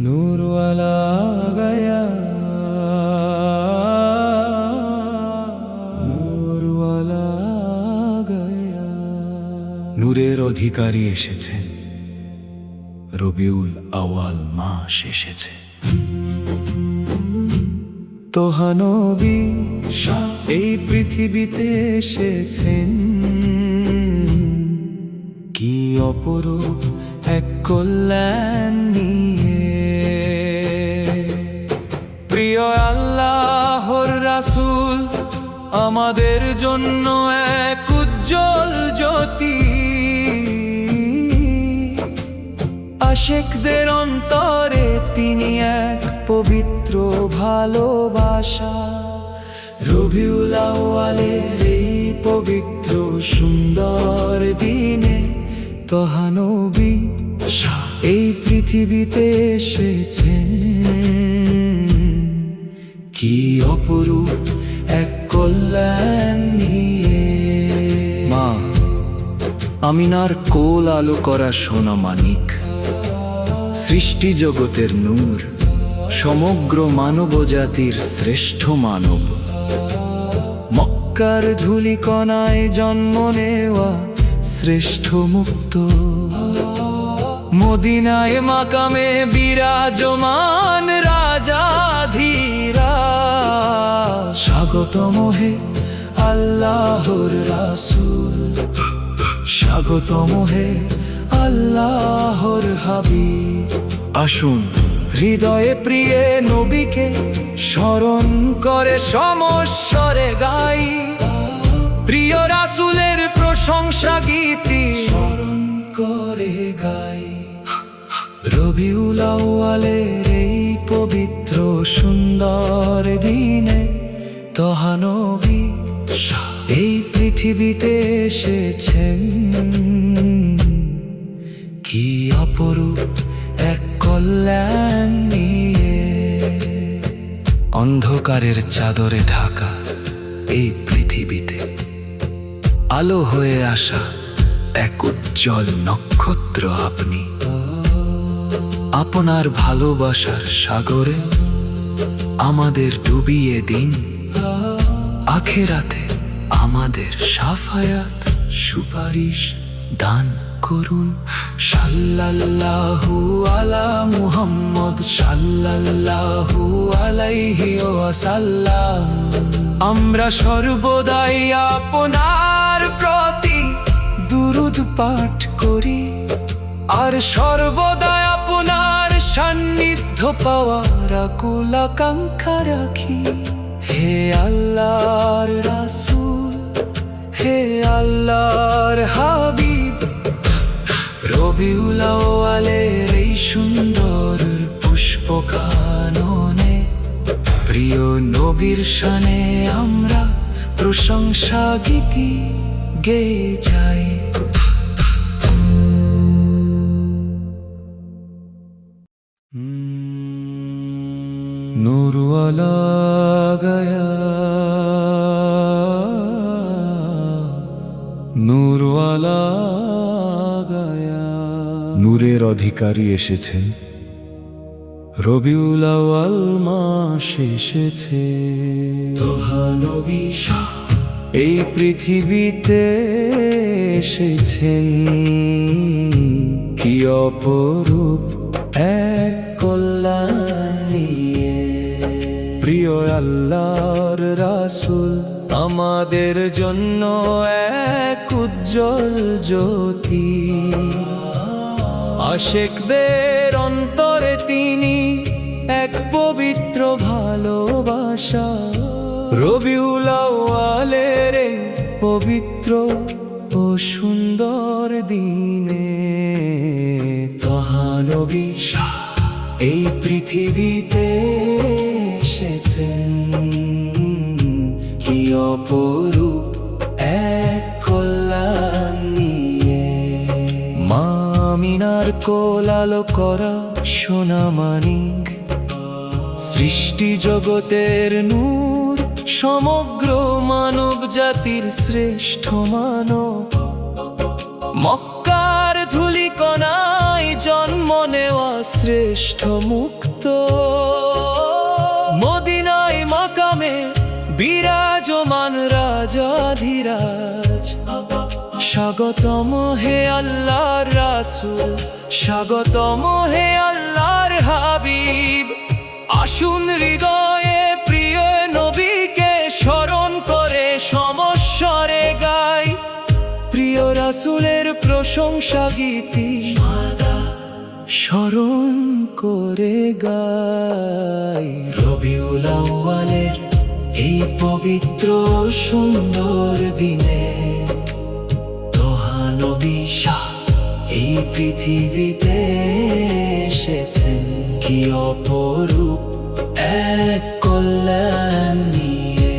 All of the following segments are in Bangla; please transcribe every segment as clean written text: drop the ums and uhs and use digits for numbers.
नूर वाला गया, नूर वाला गया। নূরের অধিকারী এসেছেন, রবিউল আওয়াল মাস এসেছে। তোহা নবী এই পৃথিবীতে এসেছেন, কি অপরূপ এক কল্যাণ নিয়ে। প্রিয় আল্লাহর রাসূল আমাদের জন্য এক উজ্জ্বল জ্যোতি, আশিকদের অন্তরে তিনি এক পবিত্র ভালোবাসা। রবিউল আউয়ালের এই পবিত্র সুন্দর দিনে তোহা নবী এই পৃথিবীতে এসেছেন, কি অপরূপ এক কল্যাণ নিয়ে। মা আমিনার কোল আলো করা সোনা মানিক, সৃষ্টি জগতের নূর, সমগ্র মানবজাতির শ্রেষ্ঠ মানব। মক্কার ধূলিকণায় জন্ম নেওয়া শ্রেষ্ঠ মুক্ত, মদিনায় মাকামে বিরাজমান রাজাধীরা। স্বাগতম হে আল্লাহর রাসূল, স্বাগতম হে আল্লাহর হাবিব। আসুন হৃদয়ে প্রিয় নবীকে স্মরণ করে সমস্বরে গাই, প্রিয় রাসূলের প্রশংসা গীতি স্মরণ করে গাই। রবিউল আউয়ালের এই পবিত্র সুন্দর দিনে তোহা নবী এই পৃথিবীতে এসেছেন, কি অপরূপ এক কল্যাণ নিয়ে। অন্ধকারের চাদরে ঢাকা এই পৃথিবীতে আলো হয়ে আসা এক উজ্জ্বল নক্ষত্র আপনি। আপনার ভালোবাসার সাগরে আমাদের ডুবিয়ে দিন, আখেরাতে আমাদের শাফায়াত সুপারিশ দান করুন। সাল্লাল্লাহু আলা মুহাম্মদ সাল্লাল্লাহু আলাইহি ওয়াসাল্লাম। আমরা সর্বদাই আপনার প্রতি দুরূদ পাঠ করি, আর সর্বদা আপনার সান্নিধ্য পাওয়ার আকুল আকাঙ্ক্ষা রাখি। হে আল্লাহর রাসূল, হে আল্লাহর হাবিব, রবিউল আউয়ালের এই সুন্দর পুষ্প কাননে প্রিয় নবীর শানে আমরা প্রশংসা গীতি গেয়ে যাই। नूर वाला गया, नूर वाला गया। নূরের অধিকারী এসেছেন, রবিউল আউয়াল মাস এসেছে। তোহা নবী এই পৃথিবীতে এসেছেন, কি অপরূপ এক কল্যাণ নিয়ে। প্রিয় আল্লাহর রাসূল আমাদের জন্য এক উজ্জ্বল জ্যোতি, আশিকদের অন্তরে তিনি এক পবিত্র ভালোবাসা। রবিউল আউয়ালের এই পবিত্র ও সুন্দর দিনে তোহা নবী এই পৃথিবীতে এসেছেন, কি অপরূপ এক কল্যাণ নিয়ে। মা আমিনার কোল আলো করা সোনা মানিক, সৃষ্টি জগতের নূর, সমগ্র মানব জাতির শ্রেষ্ঠ মানব। মক্কার ধূলিকণা শ্রেষ্ঠ মুক্ত। মদিনায় মাকামে বিরাজমান রাজাধিরাজ, স্বাগতম হে আল্লাহর রাসূল, স্বাগতম হে আল্লাহর হাবিব। আসুন হৃদয়ে প্রিয় নবীকে স্মরণ করে সমস্বরে গাই, প্রিয় রাসূলের প্রশংসা গীতি স্মরণ করে গাই। রবিউল আউয়ালের এই পবিত্র সুন্দর দিনে তোহা নবী শাহ এই পৃথিবীতে এসেছেন, কি অপরূপ এক কল্যাণ নিয়ে।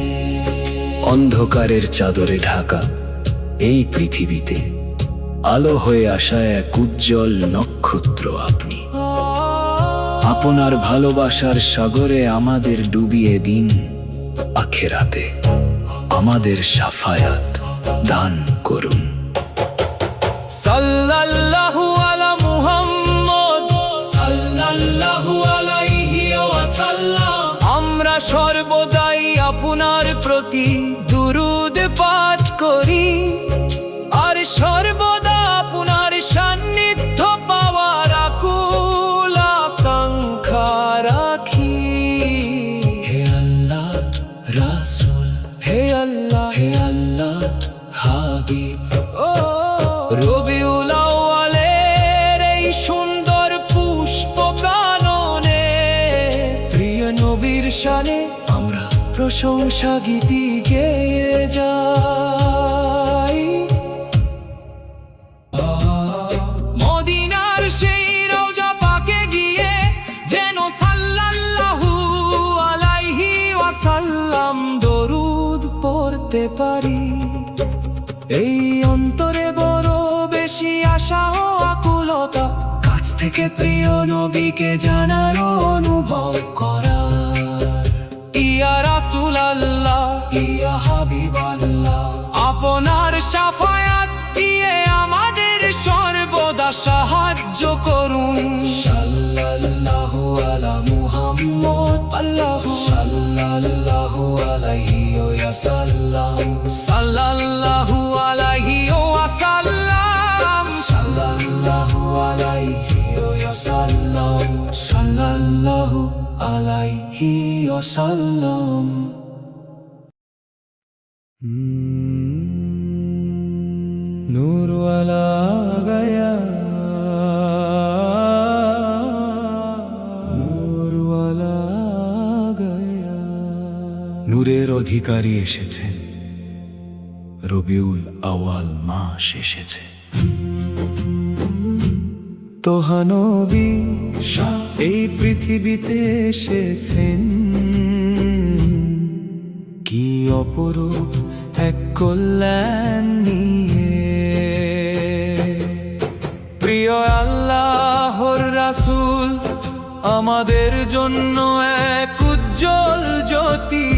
অন্ধকারের চাদরে ঢাকা এই পৃথিবীতে আলো হয়ে আসা এক উজ্জ্বল নক্ষত্র আপনি। আপনার ভালোবাসার সাগরে আমাদের ডুবিয়ে দিন, আখিরাতে আমাদের শাফায়াত দান করুন। সাল্লাল্লাহু আলা মুহাম্মদ সাল্লাল্লাহু আলাইহি ওয়াসাল্লাম। আমরা সর্বদাই আপনার প্রতি দুরূদ পাঠ করি, আর সর্বদা আপনার সান্নিধ্য পাওয়ার আকুল আকাঙ্ক্ষা রাখি। হে আল্লাহ রাসূল, হে আল্লাহ, হে আল্লাহ হাবিব। রবিউল আউয়ালের এই সুন্দর পুষ্প কাননে প্রিয় নবীর শানে আমরা প্রশংসা গীতি গেয়ে যাই। মদিনার সেই রওজা পাকে গিয়ে যেন সাল্লাল্লাহু আলাইহি ওয়াসাল্লাম দরুদ পড়তে পারি। এই অন্তরে বড় বেশি আশা ও আকুলতা, কাছ থেকে প্রিয় নবীকে জানার অনুভব করার। ইয়া রাসূলাল্লাহ, ইয়া হাবিবাল্লাহ, আপনার শাফায়াত দিয়ে আমাদের সর্বদা সাহায্য করুন। সাল্লাল্লাহু আলা মুহাম্মদ, আল্লাহু সাল্লাল্লাহু আলাইহি ওয়াসাল্লাম, সাল্লাল্লাহু আলাইহি ওয়াসাল্লাম, সাল্লাল্লাহু আলাইহি ওয়াসাল্লাম, সাল্লাল্লাহু আলাইহি ওয়াসাল্লাম। नूर वाला गया, नूर वाला गया। নূরের অধিকারী এসেছেন, রবিউল আউয়াল মাস এসেছে। তোহা নবী শাহ এই পৃথিবীতে এসেছেন, কি অপরূপ এক কল্যাণ নিয়ে। প্রিয় আল্লাহর রাসূল আমাদের জন্য এক উজ্জ্বল জ্যোতি,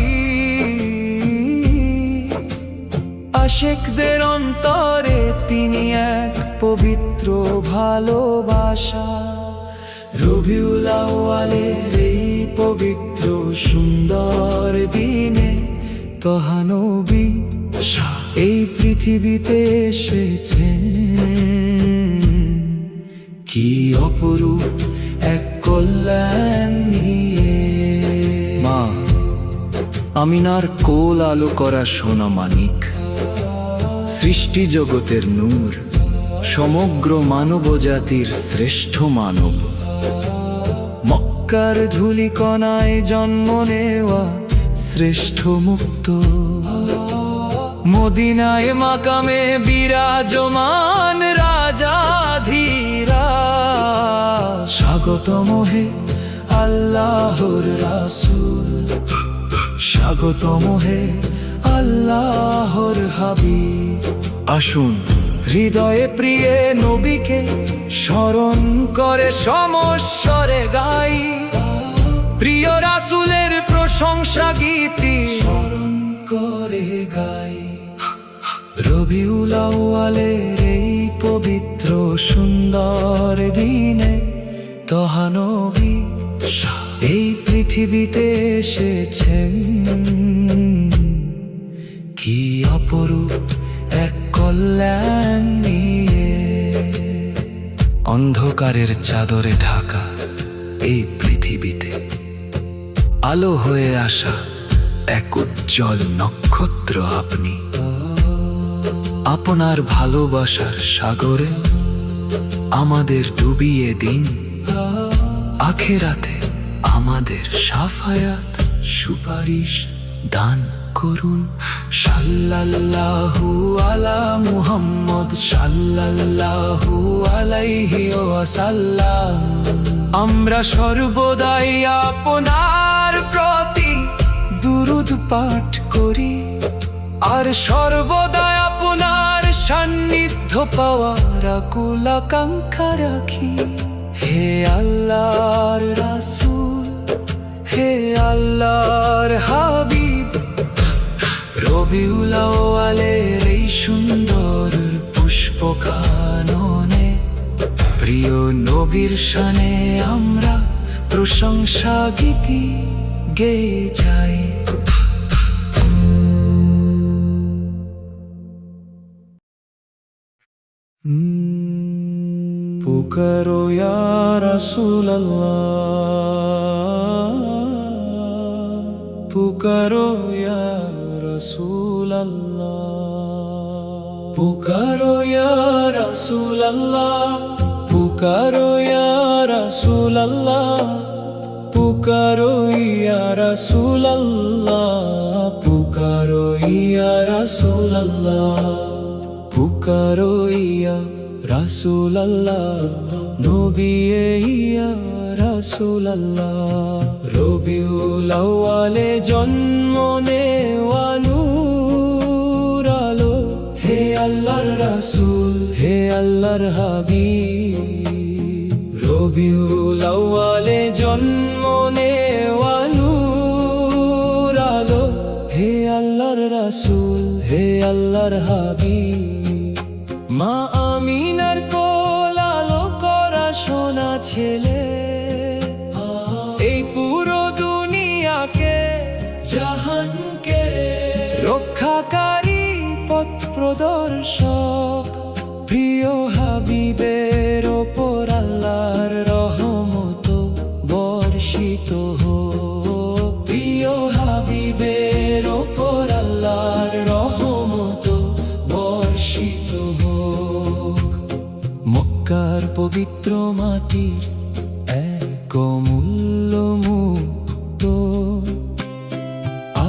আশিকদের অন্তরে তিনি এক পবিত্র ভালোবাসা। রবিউল আউয়ালের এই পবিত্র সুন্দর দিনে তোহা নবী শাহ এই পৃথিবীতে এসেছেন, কি অপরূপ এক কল্যাণ নিয়ে। মা আমিনার কোল আলো করা সোনা মানিক, সৃষ্টি জগতের নূর, সমগ্র মানবজাতির শ্রেষ্ঠ মানব। মক্কার ধূলিকণায় জন্ম নেওয়া শ্রেষ্ঠ মুক্ত, মদিনায় মাকামে বিরাজমান রাজাধীরাজ। স্বাগতম হে আল্লাহর রাসূল, স্বাগতম হে আল্লাহর হাবিব। আসুন হৃদয়ে প্রিয় নবীকে স্মরণ করে সমস্বরে গাই, প্রিয় রাসূলের প্রশংসা গীতি স্মরণ করে গাই। রবিউল আউয়ালের এই পবিত্র সুন্দর দিনে তহানবী এই পৃথিবীতে এসেছেন, কি অপরূপ এক কল্যাণ নিয়ে। অন্ধকারের চাদরে ঢাকা এই পৃথিবীতে আলো হয়ে আসা এক উজ্জ্বল নক্ষত্র আপনি। আপনার ভালোবাসার সাগরে আমাদের ডুবিয়ে দিন, আখেরাতে আমাদের শাফায়াত সুপারিশ দান করুন। সাল্লাল্লাহু আলা মুহাম্মদ সাল্লাল্লাহু আলাইহি ওয়াসাল্লাম। আমরা সর্বদাই আপনার প্রতি দুরূদ পাঠ করি, আর সর্বদা আপনার সান্নিধ্য পাওয়ার আকুল আকাঙ্ক্ষা রাখি। হে আল্লাহর রাসূল, হে আল্লাহর হাবিব, রবিউল আউয়ালের এই সুন্দর পুষ্প কাননে প্রিয় নবীর শানে আমরা প্রশংসা গীতি গেয়ে যাই। পুকারো ইয়া রাসূলুল্লাহ, পুকারো ইয়া রাসূলুল্লাহ, পুকারো ইয়া রাসূলুল্লাহ, পুকারো ইয়া রাসূলুল্লাহ, পুকারো ইয়া রাসূলুল্লাহ, পুকারো ইয়া রাসূলুল্লাহ, পুকারো ইয়া রাসূলুল্লাহ, নবী ইয়া রাসূলুল্লাহ। রবিউল আউয়ালে জন্ম নেওয়া নূর আলো, হে আল্লাহর রাসূল, হে আল্লাহর হাবিব। রবিউল আউয়ালে জন্ম নেওয়া নূর আলো, হে আল্লাহর রাসূল, হে আল্লাহর হাবিব। মা আমিনার কোল আলো করা সোনা ছেলে, এই পুরো দুনিয়াকে জাহানকে রক্ষাকারী পথ প্রদর্শক। প্রিয় হাবিবের ওপর আল্লাহর রহমত বর্ষিত হোক, প্রিয় হাবিবের ওপর আল্লাহর রহমত বর্ষিত হোক। মক্কার পবিত্র মাটির এক অমূল্য মুক্ত,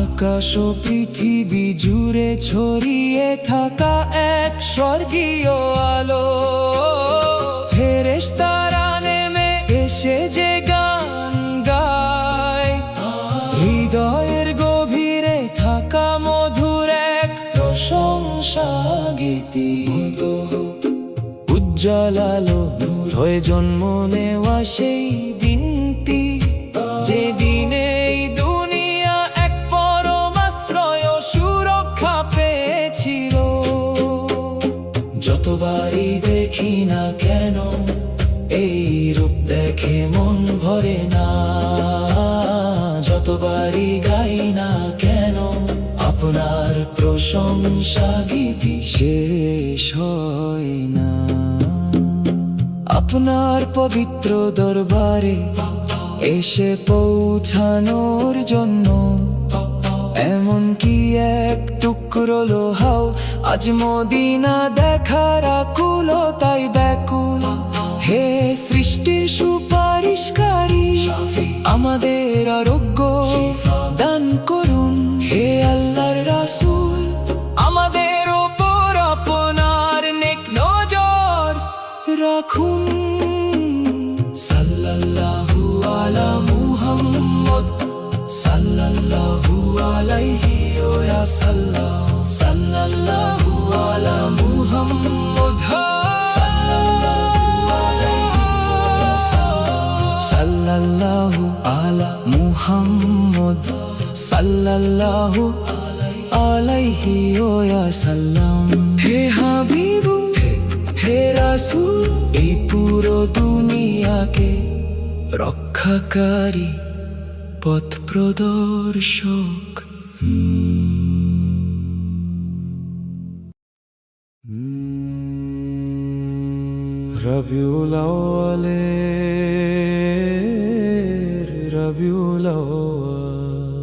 আকাশ ও পৃথিবী জুড়ে ছড়িয়ে থাকা এক স্বর্গীয় আলো। ফেরেশতারা নেমে এসে যে গান গায়, হৃদয়ের গভীরে থাকা মধুর এক প্রশংসা গীতি। উজ্জ্বল আলো নূর হয়ে জন্ম নেওয়া সেই দিনটি, যে দিনে এই দুনিয়া এক পরম আশ্রয় ও সুরক্ষা পেয়েছিল। যতবারই দেখি না কেন এই রূপ দেখে মন ভরে না, যতবারই গাই না কেন আপনার প্রশংসা গীতি শেষ হয় না। আপনার পবিত্র দরবারে এসে পৌঁছানোর জন্য এমনকি এক টুকরো লোহাও আজ মদিনা দেখার আকুলতায় ব্যাকুল। হে সৃষ্টির সুপারিশকারী, আমাদের আরোগ্য দান করুন। হে আল্লাহর রাসূল, আমাদের ওপর আপনার নেক নজর রাখুন। সাল্লাল্লাহু আলা মুহাম্মদ সাল্লাল্লাহু আলাইহি ওয়া সাল্লাম, সাল্লাল্লাহু আলা মুহাম্মদ সাল্লাল্লাহু আলাইহি ওয়া সাল্লাম, সাল্লাল্লাহু আলা মুহাম্মদ সাল্লাল্লাহু আলাইহি ওয়া সাল্লাম। হে হাবিব, হে রাসূল, এই পুরো দুনিয়াকে রক্ষাকারী পথ প্রদর্শক। রবিউল আউয়ালের রবিউল আউয়াল,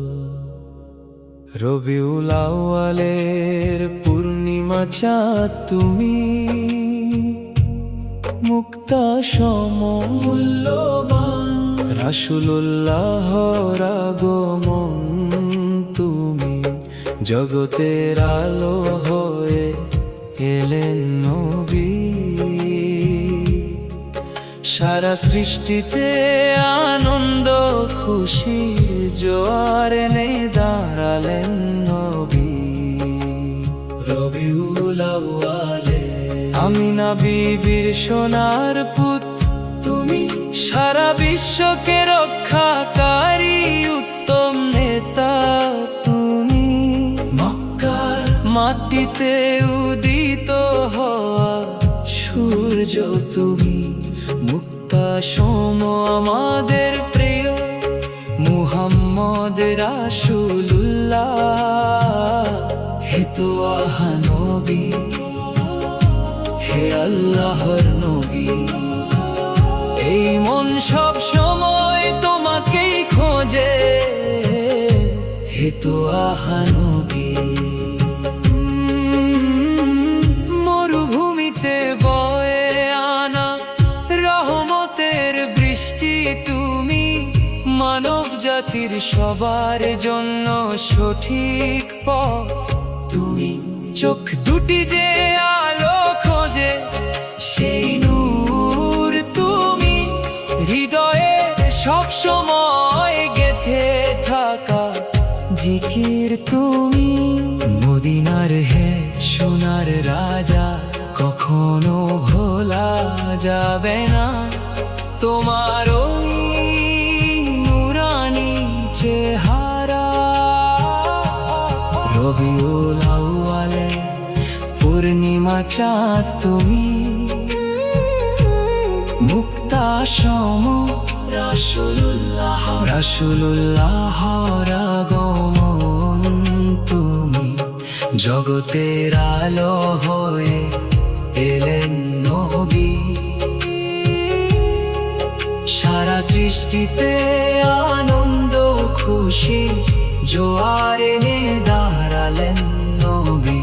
রবিউল আউয়ালের পূর্ণিমা চাঁদ তুমি, মুক্তা সম মূল্যবান রাসূলুল্লাহর আগমন তুমি, জগতের আলো হয়ে এলেন নবী। সারা সৃষ্টিতে আনন্দ খুশির জোয়ার এনে দাঁড়ালেন নবী। রবিউল আউয়ালে আমিনা বিবির সোনার পুত তুমি, সারা বিশ্বকে রক্ষাকারী উত্তম নেতা তুমি। মক্কার মাটিতে উদিত হওয়া সূর্য তুমি, মুক্তা সম আমাদের প্রিয় মুহাম্মদ রাসূলুল্লাহ। হে তো আহা নবী, হে আল্লাহর নবী, এই মন সব সময় তোমাকেই খোঁজে। হে তো আহা নবী, মরুভূমিতে বয়ে আনা রহমতের বৃষ্টি তুমি, মানব জাতির সবার জন্য সঠিক পথ তুমি। চোখ দুটি যে আলো খোঁজে সেই নূর তুমি, হৃদয়ে সব সময় গেথে থাকা জিকির তুমি। মদিনার হে সোনার রাজা, কখনো ভোলা যাবে না তোমার ওই নুরানি চেহারা। রবিউল আউয়ালে পূর্ণিমা চাঁদ তুমি, মুক্তা সম রাসূলুল্লাহর আগমন তুমি, জগতের আলো হয়ে এলেন নবী। সারা সৃষ্টিতে আনন্দ খুশি জোয়ার এনে দাঁড়ালেন নবী।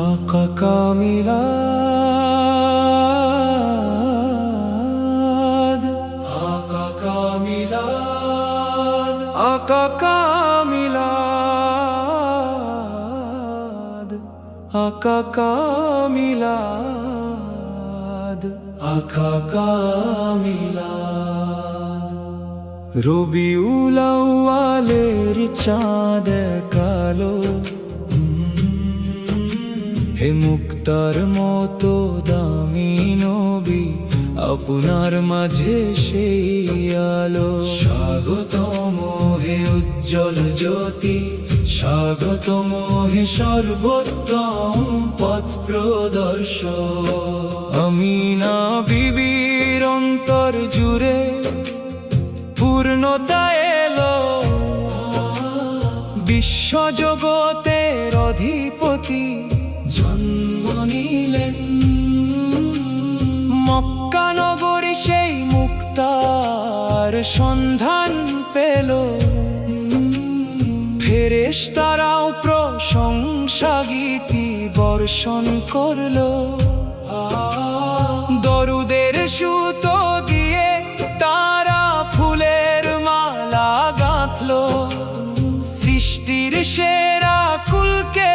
আকা কামিলাদ, আকা কামিলাদ, আকা কামিলাদ, আকা কামিলাদ, আকা কামিলাদ। রবিউল আউয়ালের চাঁদ কালো, হে মুক্তার মতো দামি নবী, আপনার মাঝে সেই আলো। স্বাগতম হে উজ্জ্বল জ্যোতি, স্বাগতম হে সর্বোত্তম পথ প্রদর্শক। আমিনা বিবির অন্তর জুড়ে পূর্ণতা এলো, বিশ্বজগতের অধিপতি জন্ম নিলেন। মক্কা নগরী সেই মুক্তার সন্ধান পেল, ফেরেশতারাও প্রশংসা গীতি বর্ষণ করলো। দরুদের সুতো দিয়ে তারা ফুলের মালা গাঁথলো, সৃষ্টির সেরা কুলকে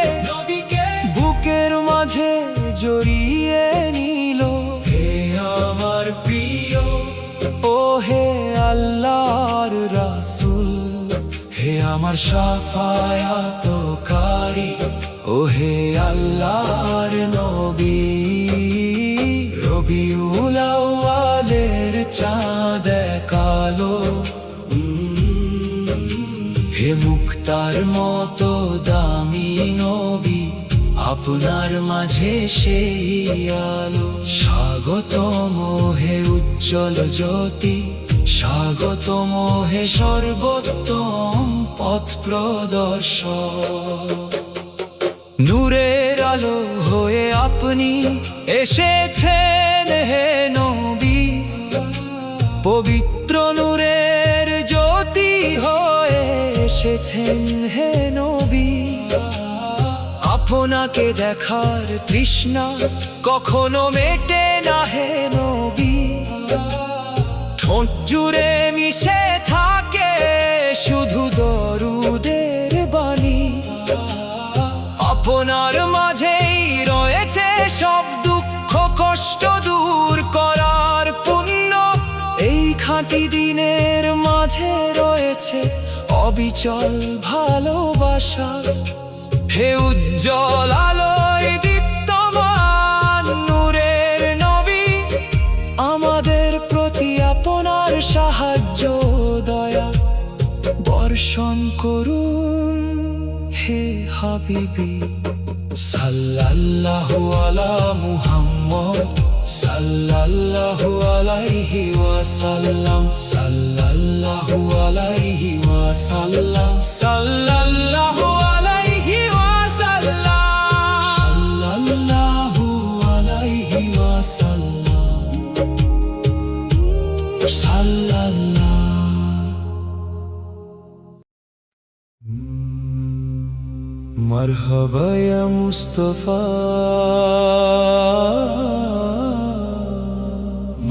বুকের মাঝে জড়িয়ে নিল। হে আমার প্রিয়, ও হে আল্লাহর রাসূল, হে আমার শাফায়াতকারী, ও হে আল্লাহর নবী। রবিউল আউয়ালের চাঁদ কালো, হে মুক্তার মতো দামি নবী, আপনার মাঝে সেই আলো। স্বাগতম হে উজ্জ্বল জ্যোতি, স্বাগতম হে সর্বোত্তম পথ প্রদর্শক। নূরের আলো হয়ে আপনি এসেছেন হে নবী, পবিত্র নূরের জ্যোতি হয়ে এসেছেন হে নবী। আপনাকে দেখার তৃষ্ণা কখনো মেটে না হে নবী। ঠোঁট জুড়ে মিশে থাকে শুধু দরুদের বাণী। আপনার মাঝেই রয়েছে সব দুঃখ কষ্ট দূর করার পুণ্য। এই খাঁটি দিনের মাঝে রয়েছে অবিচল ভালোবাসা। হে উজ্জ্বল আলোয় দীপ্তমান নূরের নবী, আমাদের প্রতি আপনার সাহায্য দয়া বর্ষণ করুন হে হাবিবি। সাল্লাল্লাহু আলা মুহাম্মদ, সাল্লাল্লাহু আলাইহি ওয়াসাল্লাম, সাল্লাল্লাহু আলাইহি ওয়াসাল্লাম, সাল্লাল্লাহু আলাইহি ওয়াসাল্লাম, সাল্লাল্লাহু আলাইহি ওয়াসাল্লাম, সাল্লাল্লাহু। মারহাবা ইয়া মুস্তাফা,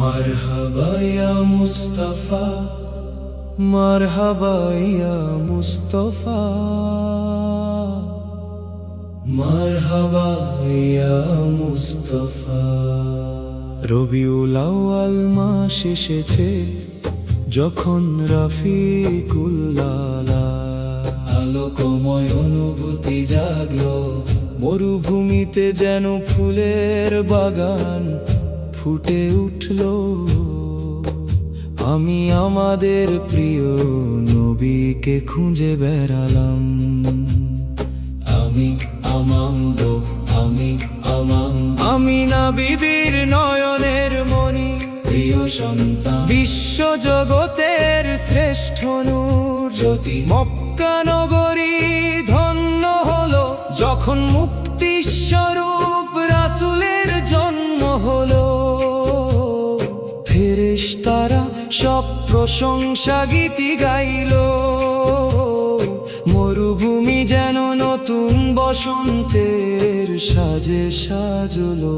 মারহাবা ইয়া মুস্তাফা, মারহাবা ইয়া মুস্তাফা, মারহাবা ইয়া মুস্তাফা। রবিউল আউয়াল মাস এসেছে যখন রফিকুল্লাহ আলোকময় অনুভূতি জাগলো। মরুভূমিতে যেন ফুলের বাগান ফুটে উঠল। আমি আমাদের প্রিয় নবীকে খুঁজে বেড়ালাম। আমি না বিবির নয়নের মণি, প্রিয় সন্তান, বিশ্ব জগতের শ্রেষ্ঠ নূর জ্যোতি। মক্কা নগরী ধন্য হলো যখন মুক্তি স্বরূপ রাসূলের জন্ম হলো। ফেরেশতারা সব প্রশংসা গীতি গাইল। মরুভূমি যেন নতুন বসন্তের সাজে সাজলো।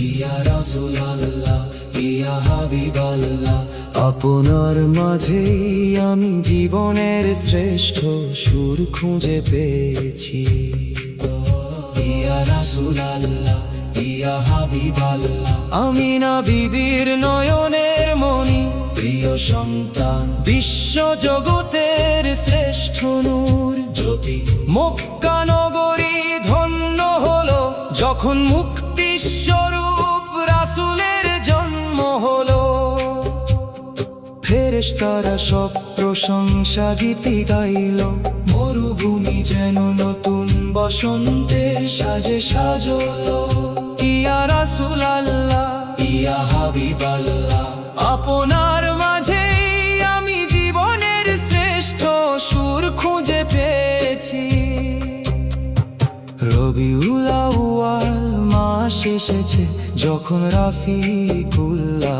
ইয়া রাসূলুল্লাহ, ইয়া হাবিবাল্লাহ, আপনার মাঝেই আমি জীবনের শ্রেষ্ঠ সুর খুঁজে পেয়েছি। ইয়া রাসূলুল্লাহ, ইয়া হাবিবাল্লাহ, আমি না বিবির নয়নের মণি, প্রিয় সন্তান, বিশ্ব জগতের শ্রেষ্ঠ নূর জ্যোতি। মক্কা নগরী ধন্য হলো যখন মুক্তি স্বরূপ রাসূলের জন্ম হলো। ফেরেশতারা সব প্রশংসা গীতি গাইল। মরুভূমি যেন নতুন বসন্তের সাজে সাজলো। ইয়া রাসূলুল্লাহ, ইয়া হাবিবাল্লাহ, আপনার মাঝে আমি জীবনের শ্রেষ্ঠ সুর খুঁজে পেয়েছি। রবিউল আউয়াল মাস এসেছে যখন রফিকুল্লাহ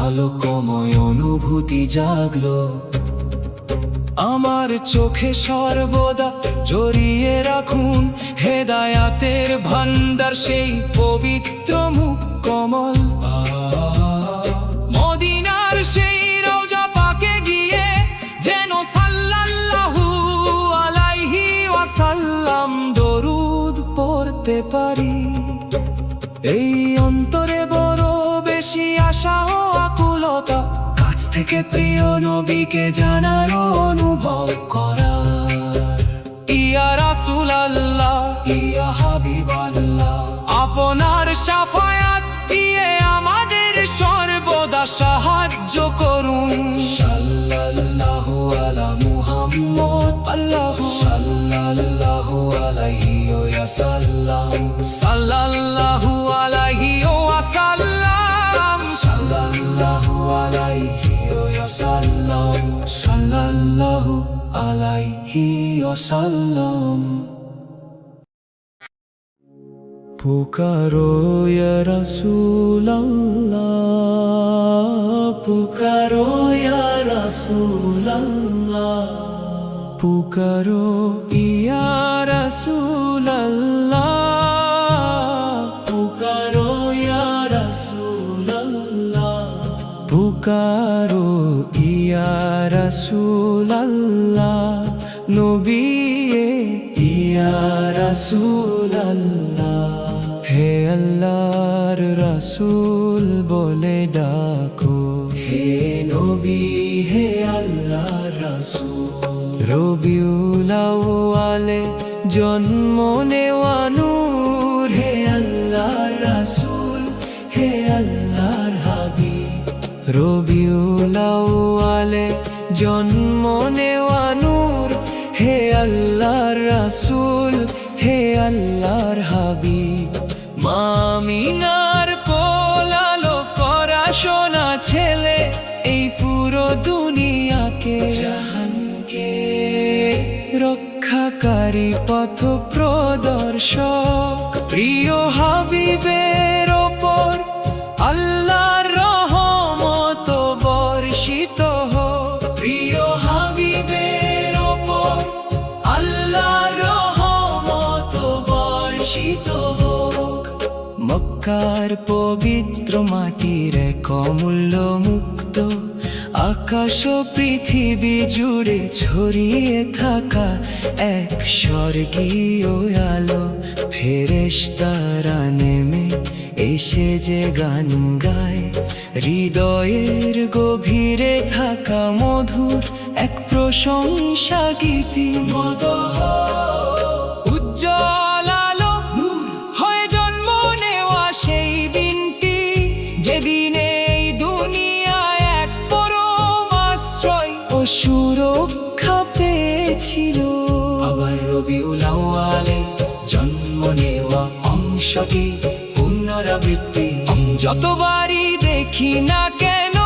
আলোকময় অনুভূতি জাগলো। আমার চোখে সর্বদা জড়িয়ে রাখুন হেদায়াতের ভান্ডার, সেই পবিত্র মুখ কমল। মদিনার সেই রওজা পাকে গিয়ে যেন সাল্লাল্লাহু আলাইহি ওয়াসাল্লাম দরুদ পড়তে পারি। এই অন্তরে বড় বেশি আশা ও আকুলতা, কাছ থেকে প্রিয় নবীকে জানার অনুভব করার। ইয়া রাসূলুল্লাহ, ইয়া হাবিবাল্লাহ, আপনার শাফায়াত দিয়ে আমাদের সর্বদা সাহায্য করুন। সাল্লাল্লাহু আলা মুহাম্মদ, আল্লাহু সাল্লাল্লাহু আলাইহি ওয়াসাল্লাম সাল্লাল্লাহু আলাইহি ওয়াসাল্লাম সাল্লাল্লাহু আলাইহি ওয়াসাল্লাম সাল্লাল্লাহু আলাইহি ওয়াসাল্লাম पुकारो या रसूल अल्लाह पुकारो या रसूल अल्लाह पुकारो या रसूल अल्लाह पुकारो या रसूल अल्लाह पुकारो या रसूल अल्लाह नबी या रसूल अल्लाह হে আল্লাহর রাসূল বলে ডাকো হে নবী হে আল্লাহর রাসূল রবিউল আউয়ালে জন্ম নেওয়া নূর হে আল্লাহর রাসূল হে আল্লাহর হাবিব রবিউল আউয়ালে জন্ম নেওয়া নূর হে আল্লাহর রাসূল হে আল্লাহর হাবিব মামিনার কোলালো করা সোনা ছেলে এই পুরো দুনিয়াকে জাহানকে রক্ষাকারী পথ প্রদর্শক প্রিয় হাবিবের ওপর আল্লাহর রহমত বর্ষিত হোক প্রিয় হাবিবের ওপর আল্লাহর রহমত বর্ষিত হোক মক্কার পবিত্র মাটির এক অমূল্য মুক্ত আকাশ ও পৃথিবী জুড়ে ছড়িয়ে থাকা এক স্বর্গীয় আলো ফেরেশতারা নেমে এসে যে গান গায় হৃদয়ের গভীরে থাকা মধুর এক প্রশংসা গীতি মদহ উজ্জ্বল আলো হয়ে জন্ম নেওয়া সেই দিনটি যেদিনে এই দুনিয়ায় এক পরম আশ্রয় ও সুরক্ষা পেয়েছিল আবার রবিউল আউয়ালে জন্ম নেওয়া অংশটি পুনরাবৃত্তি যতবারই দেখি না কেন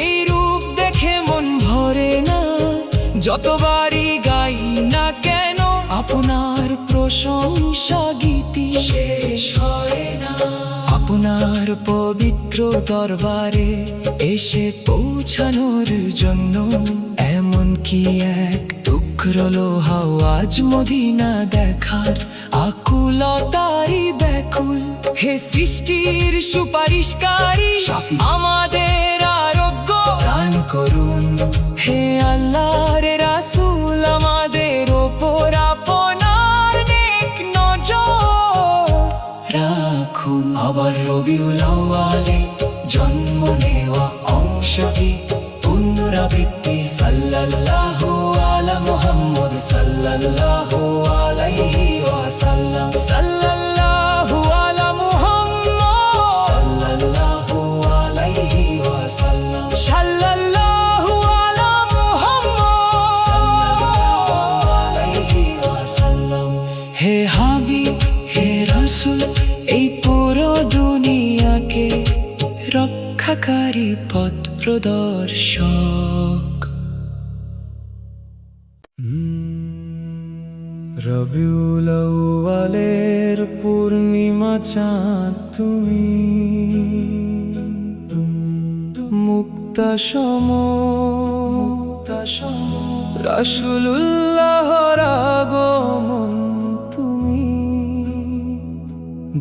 এই রূপ দেখে মন ভরে না যতবারই গাই না কেন আপনার প্রশংসা গীতি শেষ হয় না আপনার পবিত্র দরবারে এসে পৌঁছানোর জন্য এমন কি এক টুকরো লোহাও আজ মদিনা দেখার আকুলতারই ব্যাকুল হে সৃষ্টির সুপারিশকারী আমাদের আরোগ্য দান করুন হে আল্লাহর রাসূল আমাদের ওপর আপনার নেক নজর রাখুন আবার রবিউল আউয়ালে জন্ম নেওয়া অংশটি পুনরাবৃত্তি সাল্লাল্লাহু আলা মুহাম্মদ সাল্লাল্লাহু আলাইহি ওয়াসাল্লাম সাল্লাল্লাহু আলা মুহাম্মদ সাল্লাল্লাহু আলাইহি ওয়াসাল্লাম সাল্লাল্লাহু আলা মুহাম্মদ সাল্লাল্লাহু আলাইহি ওয়াসাল্লাম হে হাবিব হে রাসূল এই পুরো দুনিয়াকে রক্ষাকারী পথ প্রদর্শক রবিউল আউয়ালের পূর্ণিমা চাঁদ তুমি মুক্তাসম রাসূলুল্লাহর আগমন তুমি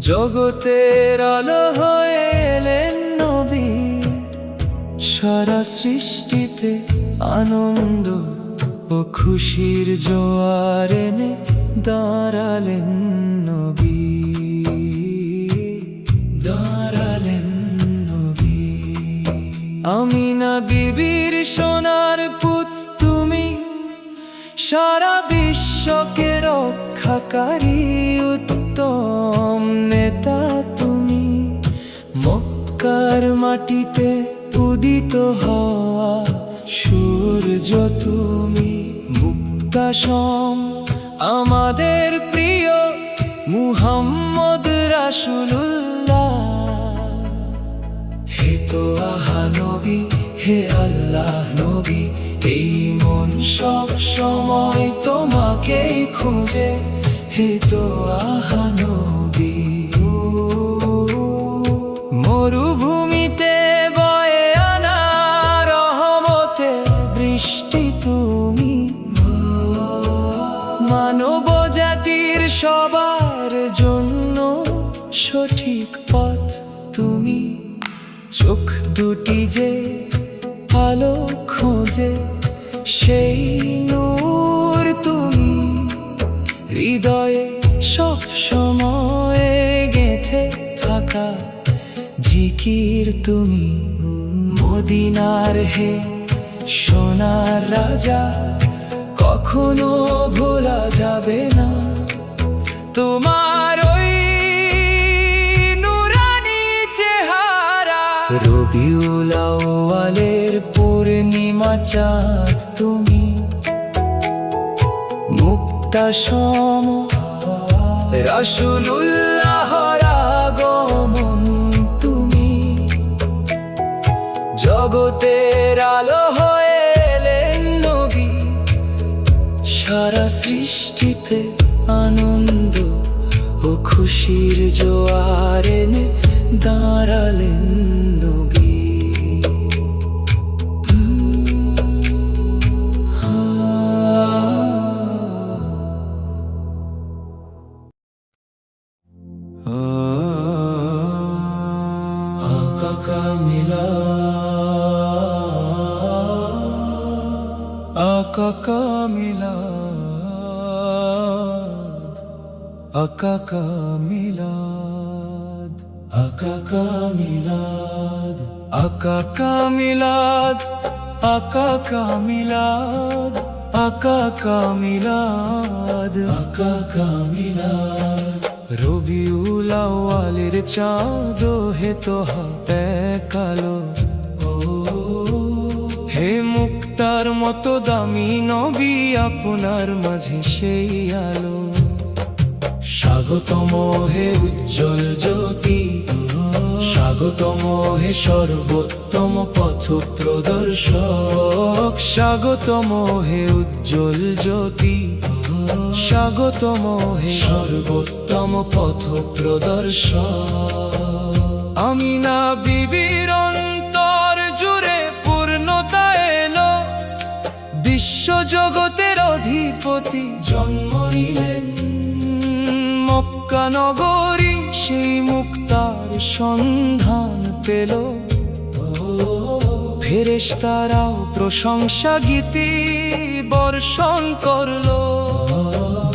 জগতের আলো হয়ে এলেন নবী সারা সৃষ্টিতে আনন্দ ও খুশির জোয়ার এনে দাঁড়ালেন নবী আমিনা বিবির সোনার পুত তুমি সারা বিশ্বকে রক্ষাকারী উত্তম নেতা তুমি মক্কার মাটিতে উদিত হওয়া সূর্য তুমি মুক্তাসম আমাদের প্রিয় মুহাম্মদ রাসূলুল্লাহ। হে তো আহা নবী, হে আল্লাহ নবী, এই মন সব সময় তোমাকেই খুঁজে। হে তো আহা নবী। মরুভূমিতে বয়ে আনা রহমতের বৃষ্টি তুমি, মানব জাতির সবার জন্য সঠিক পথ তুমি। চোখ দুটি যে আলো খোঁজে, সেই নূর তুমি। হৃদয়ে সব সময় গেঁথে থাকা জিকির তুমি। মদিনার হে সোনার রাজা, কখনো ভোলা যাবে না তোমার ওই নুরানি চেহারা। রবিউল আউয়ালের পূর্ণিমা চাঁদ তুমি, মুক্তাসম রাসূলুল্লাহর আগমন তুমি। জগতের আলো হয়ে এলেন নবী, সারা সৃষ্টিতে আনন্দ ও খুশির জোয়ার এনে দাঁড়ালেন নবী। আকা কামিলা, আকা কামিলাদ, আকা কামিলাদ, আকা কামিলাদ, আকা কামিলাদ, আকা কামিলাদ, আকা কামিলাদ, আকা কামিলাদ। রবিউল আউয়ালের চাঁদ হে তোহা কালো, হে মুক্তার মতো দামি নবী, আপনার মাঝে সেই আলো। স্বাগতম হে উজ্জ্বল জ্যোতি, স্বাগতম হে সর্বোত্তম পথ প্রদর্শক। স্বাগতম হে উজ্জ্বল জ্যোতি, স্বাগতম হে সর্বোত্তম পথ প্রদর্শক। আমিনা বিবির অন্তর জুড়ে পূর্ণতা এলো, বিশ্ব জগতের অধিপতি জন্ম নিলেন। মক্কা নগরী সেই মুক্তার সন্ধান পেল, ফেরেশতারাও প্রশংসা গীতি বর্ষণ করলো।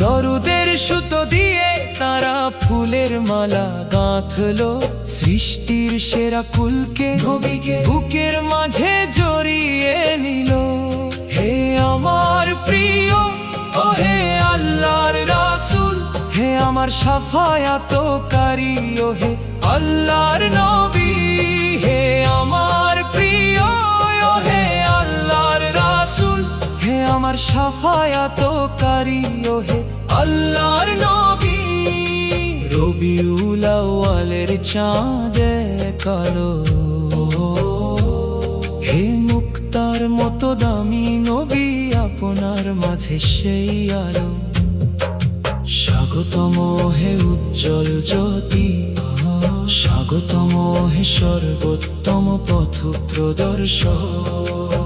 দরুদের সুতো দিয়ে তারা ফুলের মালা গাঁথলো, সৃষ্টির সেরা কুলকে নবীকে বুকের মাঝে জড়িয়ে নিল। হে আমার প্রিয় ও হে আল্লাহর রাসূল, হে আমার শাফায়াতকারী ও হে আল্লাহর নবী। হে আমার প্রিয় ও হে আল্লাহর রাসূল, হে আমার শাফায়াতকারী ও হে আল্লাহর নবী। রবিউল আউয়ালের চাঁদ কালো, হে মুক্তার মতো দামি নবী, আপনার মাঝে সেই আলো। স্বাগতম হে উজ্জ্বল জ্যোতি, স্বাগতম হে সর্বোত্তম পথ প্রদর্শক।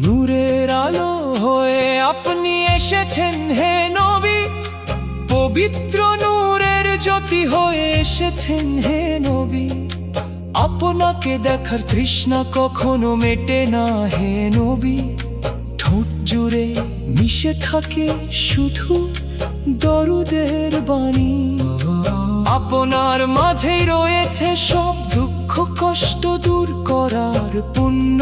নূরের আলো হয়ে আপনি এসেছেন হে নবী, পবিত্র নূরের জ্যোতি হয়ে এসেছেন হে নবী। আপনাকে দেখার তৃষ্ণা কখনো মেটে না হে নবী। ঠোঁট জুড়ে মিশে থাকে শুধু দরুদের বাণী, আপনার মাঝেই রয়েছে সব দুঃখ কষ্ট দূর করার পুণ্য।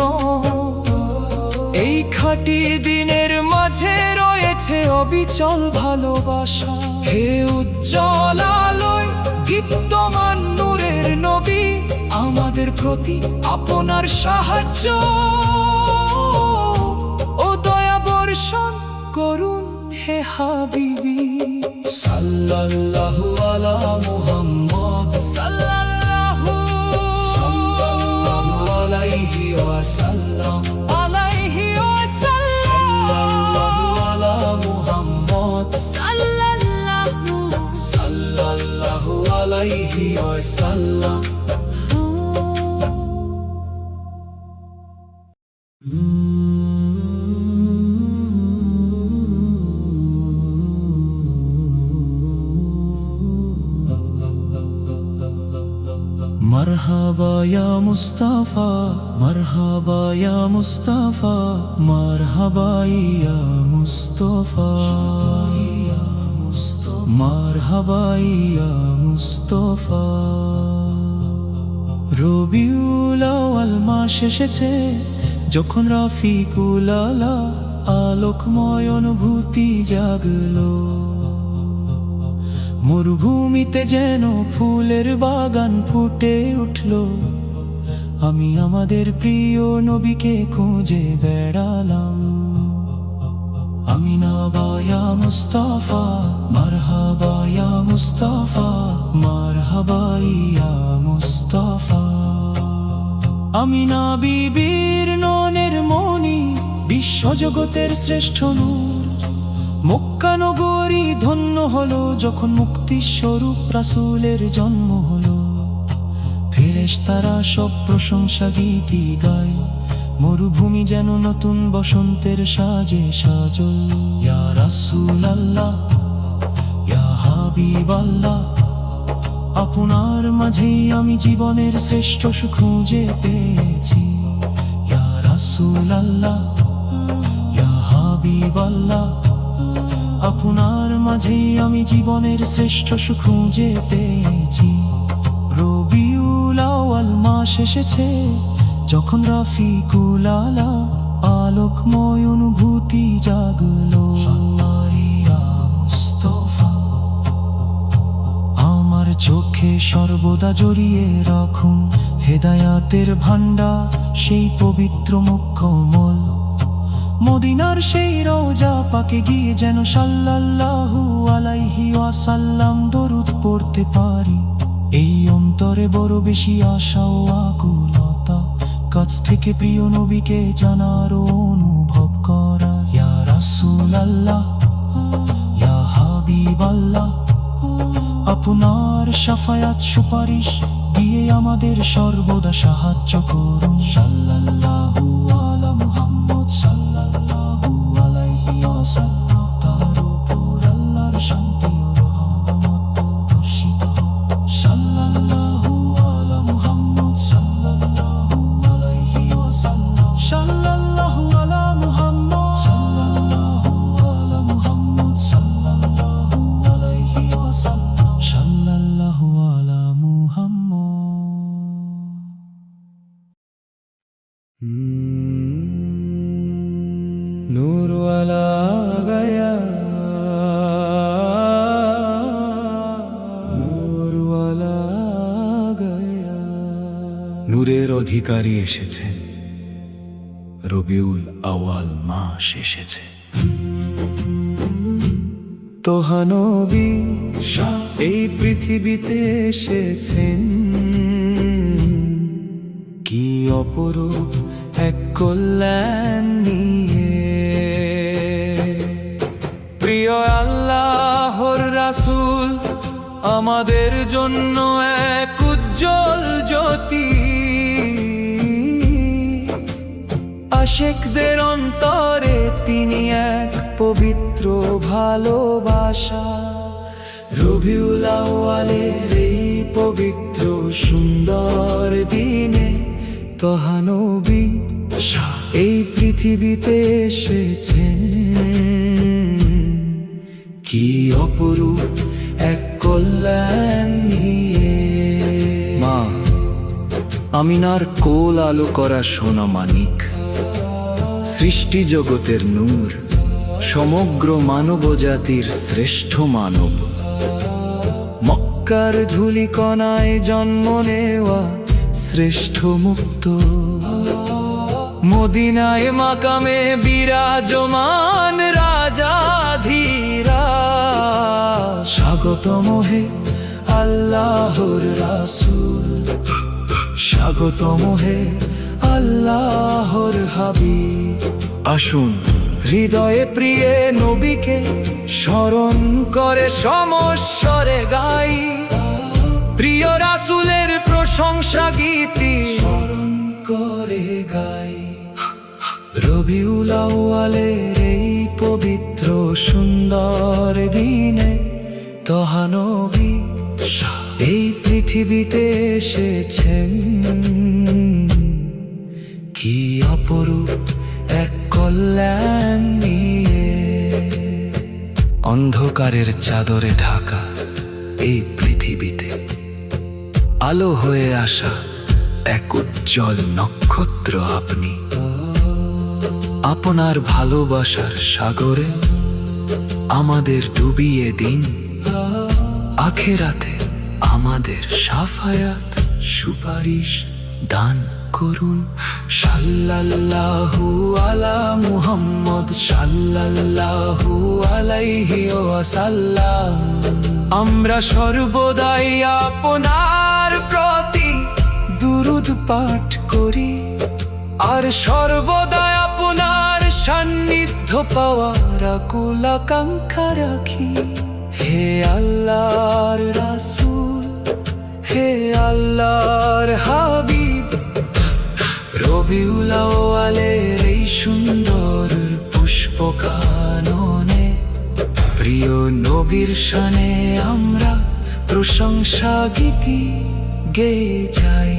এই খাঁটি দিনের মাঝে রয়েছে অবিচল ভালোবাসা। হে উজ্জ্বল আলোয় দীপ্তমান নূরের নবী, আমাদের প্রতি আপনার সাহায্য ও দয়া বর্ষণ করুন হে হাবিবি সাল্লাল্লাহু আলা মুহাম্মদ সাল্লাল্লাহু আলাইহি ওয়াসাল্লাম সাল্লাল্লাহু আলা মুহাম্মদ সাল্লাল্লাহু আলাইহি ওয়াসাল্লাম مرحبا يا مصطفى مرحبا يا مصطفى مرحبا يا مصطفى مرحبا يا مصطفى রবিউল আউয়াল মাস এসেছে যখন রাফিকুল আলা আলোকময় অনুভূতি জাগলো মরুভূমিতে যেন ফুলের বাগান ফুটে উঠল আমি আমাদের প্রিয় নবীকে খুঁজে বেড়ালাম আমিনা ইয়া মুস্তাফা মারহাবা ইয়া মুস্তাফা মারহাবা ইয়া মুস্তাফা আমিনা বিবির ননের মনি বিশ্বজগতের শ্রেষ্ঠ নূর মক্কা নগরী ধন্য হলো যখন মুক্তির স্বরূপ রাসূলের জন্ম হলো ফেরেশতারা সব প্রশংসা গীতি গায় মরুভূমি যেন নতুন বসন্তের সাজে সাজল ইয়া রাসূলুল্লাহ ইয়া হাবিবাল্লাহ আপনার মাঝেই আমি জীবনের শ্রেষ্ঠ সুখ খুঁজে পেয়েছি ইয়া রাসূলুল্লাহ ইয়া হাবিবাল্লাহ আপনার মাঝেই আমি জীবনের শ্রেষ্ঠ সুখ খুঁজে পেয়েছি রবিউল আউয়াল মাস এসেছে যখন রাফিকুল আলা আলোকময় অনুভূতি জাগলো ইয়া মুস্তাফা আমার চোখে সর্বদা জড়িয়ে রাখুন হেদায়াতের ভান্ডার সেই পবিত্র মুখমল মদিনার সেই রওজা পাকে গিয়ে যেন সাল্লাল্লাহু আলাইহি ওয়াসাল্লাম দরুদ পড়তে পারি এই অন্তরে বড় বেশি আশা ও আকুলতা কাছ থেকে প্রিয় নবীকে জানার ও অনুভব করা ইয়া রাসূলুল্লাহ ইয়া হাবিবাল্লাহ আপনার শাফায়াত সুপারিশ দিয়ে আমাদের সর্বদা সাহায্য করুন সাল্লাল্লাহু আলা মুহাম্মদ সাল্লাল্লাহু আলাইহি ওয়াসাল্লাম তার উপর আল্লাহর শান্তি ও রহমত বর্ষিত হোক সাল্লাল্লাহু আলা মুহাম্মদ সাল্লাল্লাহু আলাইহি ওয়াসাল্লাম সাল্লাল্লাহু আলা মুহাম্মদ সাল্লাল্লাহু আলা মুহাম্মদ সাল্লাল্লাহু আলাইহি ওয়াসাল্লাম সাল্লাল্লাহু আলা মুহাম্মদ नूर वाला गया नूर वाला गया নূরের অধিকারী এসেছে রবিউল আউয়াল মাস এসেছে তোহা নবী এই পৃথিবীতে এসেছেন কি অপরূপ এক কল্যাণ নিয়ে প্রিয় আল্লাহর রাসূল আমাদের জন্য এক উজ্জ্বল জ্যোতি আশিকদের অন্তরে তিনি এক পবিত্র ভালোবাসা রবিউল আউয়ালের এই পবিত্র সুন্দর দিনে তোহা নবী এই পৃথিবীতে এসেছেন কি অপরূপ এক কল্যাণ নিয়ে মা আমিনার কোল আলো করা সোনা মানিক সৃষ্টি জগতের নূর সমগ্র মানবজাতির শ্রেষ্ঠ মানব মক্কার ধূলিকণায় জন্ম নেওয়া শ্রেষ্ঠ মুক্ত মদিনায় মাকামে বিরাজমান রাজাধীশ স্বাগতম হে আল্লাহর রাসূল, স্বাগতম হে আল্লাহর হাবিব। আসুন হৃদয়ে প্রিয় নবীকে স্মরণ করে সমস্বরে গাই, প্রিয় রাসূলের প্রশংসা গীতি স্মরণ করে গাই। রবিউল আউয়ালের এই পবিত্র সুন্দর দিনে তহা নবী এই পৃথিবীতে এসেছেন। কি অপরূপ এক কল্যাণ নিয়ে, অন্ধকারের চাদরে ঢাকা এই পৃথিবীতে আলো হয়ে আসা এক উজ্জ্বল নক্ষত্র আপনি। আপনার ভালোবাসার সাগরে আমাদের ডুবিয়ে দিন, আখেরাতে আমাদের শাফায়াত সুপারিশ দান করুন। সাল্লাল্লাহু আলা মুহাম্মদ সাল্লাল্লাহু আলাইহি ওয়াসাল্লাম। আমরা সর্বদাই আপনার প্রতি দুরূদ পাঠ করি, আর সর্বদা আপনার সান্নিধ্য পাওয়ার আকুল আকাঙ্ক্ষা রাখি। হে আল্লাহর রাসূল, হে আল্লাহর হাবিব, রবিউল আউয়ালের এই সুন্দর পুষ্প কাননে প্রিয় নবীর শানে আমরা প্রশংসা গীতি গেয়ে যাই।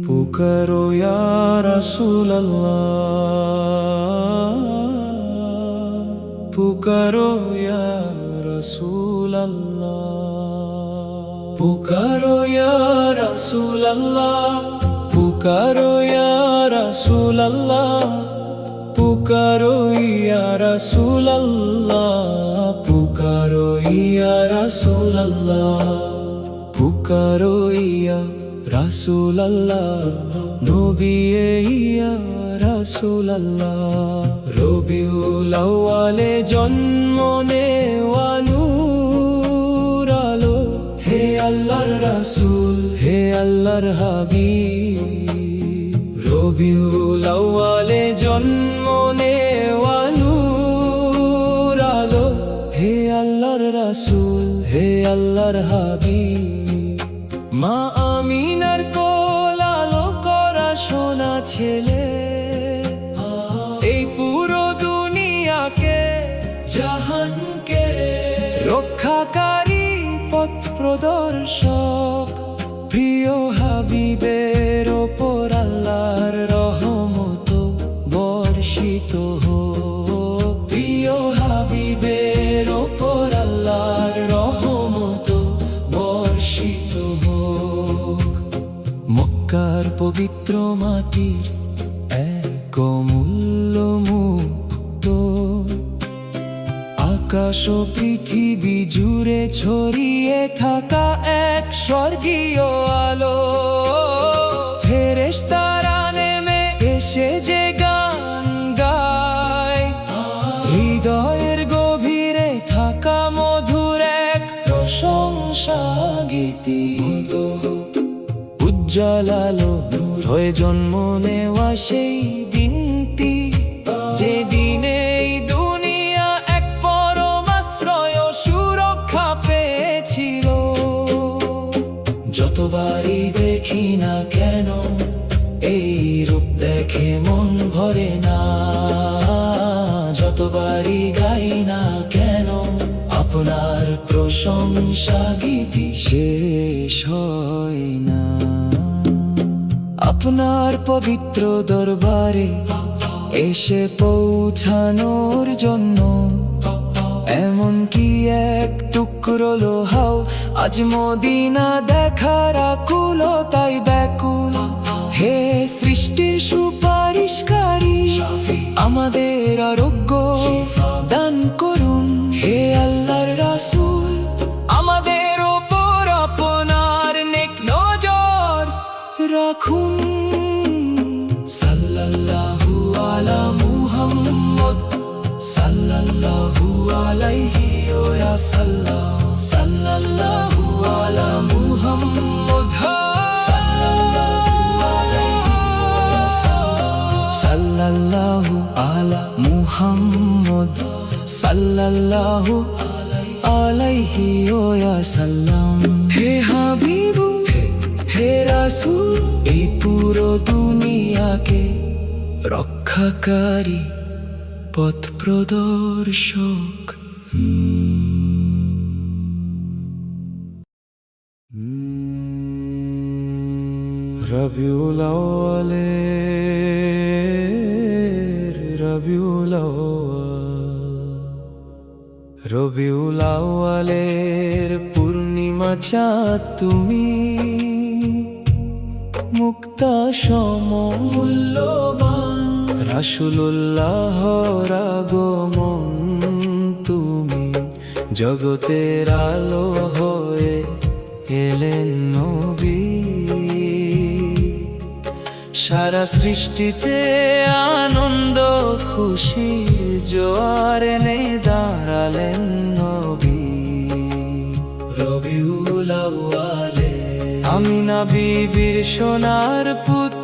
পুকারো ইয়া রাসূলাল্লাহ, পুকারো ইয়া রাসূলাল্লাহ, পুকারো ইয়া রাসূলাল্লাহ, পুকারো ইয়া রাসূলাল্লাহ, পুকারো ইয়া রাসূলাল্লাহ, পুকারো ইয়া রাসূলাল্লাহ, পুকারো ইয়া রাসূলাল্লাহ, নবী ইয়া রাসূলাল্লাহ। রবিউল আউয়ালে জন্ম নেওয়া নূর আলো, হে আল্লাহর রাসূল, হে আল্লাহর হাবিব। রবিউল আউয়ালে জন্ম নেওয়া নূর আলো, হে আল্লাহর রাসূল, হে আল্লাহর হাবিব। মা আমিনার কোল আলো করা সোনা ছেলে, এই পুরো দুনিয়াকে জাহানকে রক্ষাকারী পথ প্রদর্শক। প্রিয় হাবিবের ওপর আল্লাহর রহমত বর্ষিত হোক, প্রিয় হাবিবের ওপর আল্লাহর রহমত বর্ষিত হোক। মক্কার পবিত্র মাটির এক অমূল্য মুক্ত, আকাশ ও পৃথিবী জুড়ে ছড়িয়ে থাকা এক স্বর্গীয় আলো। ফেরেশতারা নেমে এসে যে গান গায়, হৃদয়ের গভীরে থাকা মধুর এক প্রশংসা গীতি। উজ্জ্বল আলো নূর হয়ে জন্ম নেওয়া সেই দিনটি, যে দিনে এই দুনিয়া এক পরম আশ্রয় ও সুরক্ষা পেয়েছিল। যতবারই দেখি না কেন এই রূপ দেখে মন ভরে না, যতবারই গাই না কেন আপনার প্রশংসা গীতি শেষ হয় না। আপনার পবিত্র দরবারে এসে পৌঁছানোর জন্য এমন কি এক টুকরো লোহাও আজ মদিনা দেখার আকুলতাই ব্যাকুল। হে সৃষ্টির সুপারিশকারী, আমাদের আরোগ্য দান করুন। হে আল্লাহর রাসূল, আমাদের ওপর আপনার নেক নজর রাখুন। সাল্লাল্লাহু মুহাম্মদ সাল্লাল্লাহু আলাইহি ওয়াসাল্লাম। হে হাবিবু হে রাসূল, এই পুরো দুনিয়াকে রক্ষাকারী পথ প্রদর্শক। রবিউল আউয়ালের রবিউল আউয়ালের পূর্ণিমা চাঁদ তুমি, মুক্তা সম মূল্যবান রাসূলুল্লাহর আগমন তুমি, জগতের আলো হয়ে এলেন নবী। সারা সৃষ্টিতে আনন্দ খুশির জোয়ার এনে দাঁড়ালেন নবী। রবিউল আউয়ালে আমিনা বিবির সোনার পুত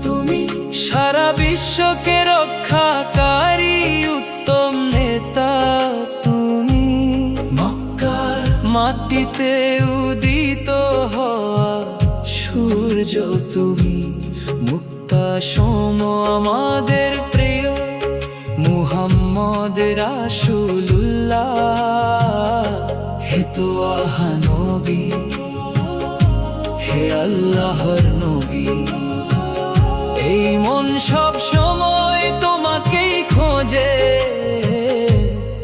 তুমি, সারা বিশ্বকে রক্ষাকারী উত্তম নেতা তুমি। মক্কার মাটিতে উদিত হওয়া সূর্য তুমি, মুক্তা সম আমাদের প্রিয় মুহাম্মদ রাসূলুল্লাহ। হে তো আহা নবী, হে আল্লাহর নবী, এই মন সব সময় তোমাকেই খোঁজে।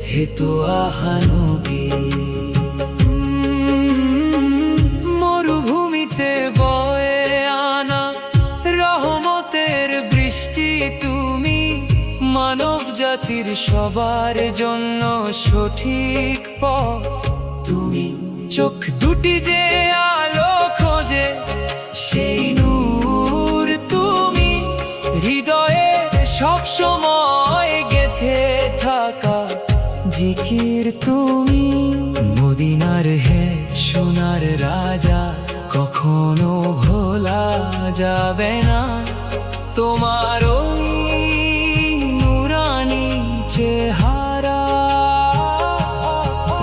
হে তো আহা নবী, মরুভূমিতে বয়ে আনা রহমতের বৃষ্টি তুমি, মানব জাতির সবার জন্য সঠিক পথ তুমি। চোখ দুটি যে আলো খোঁজে সেই নূর তুমি, হৃদয়ে সব সময় গেথে থাকা জিকির তুমি। মদিনার হে সোনার রাজা, কখনো ভোলা যাবে না তোমার ওই নুরানি চেহারা।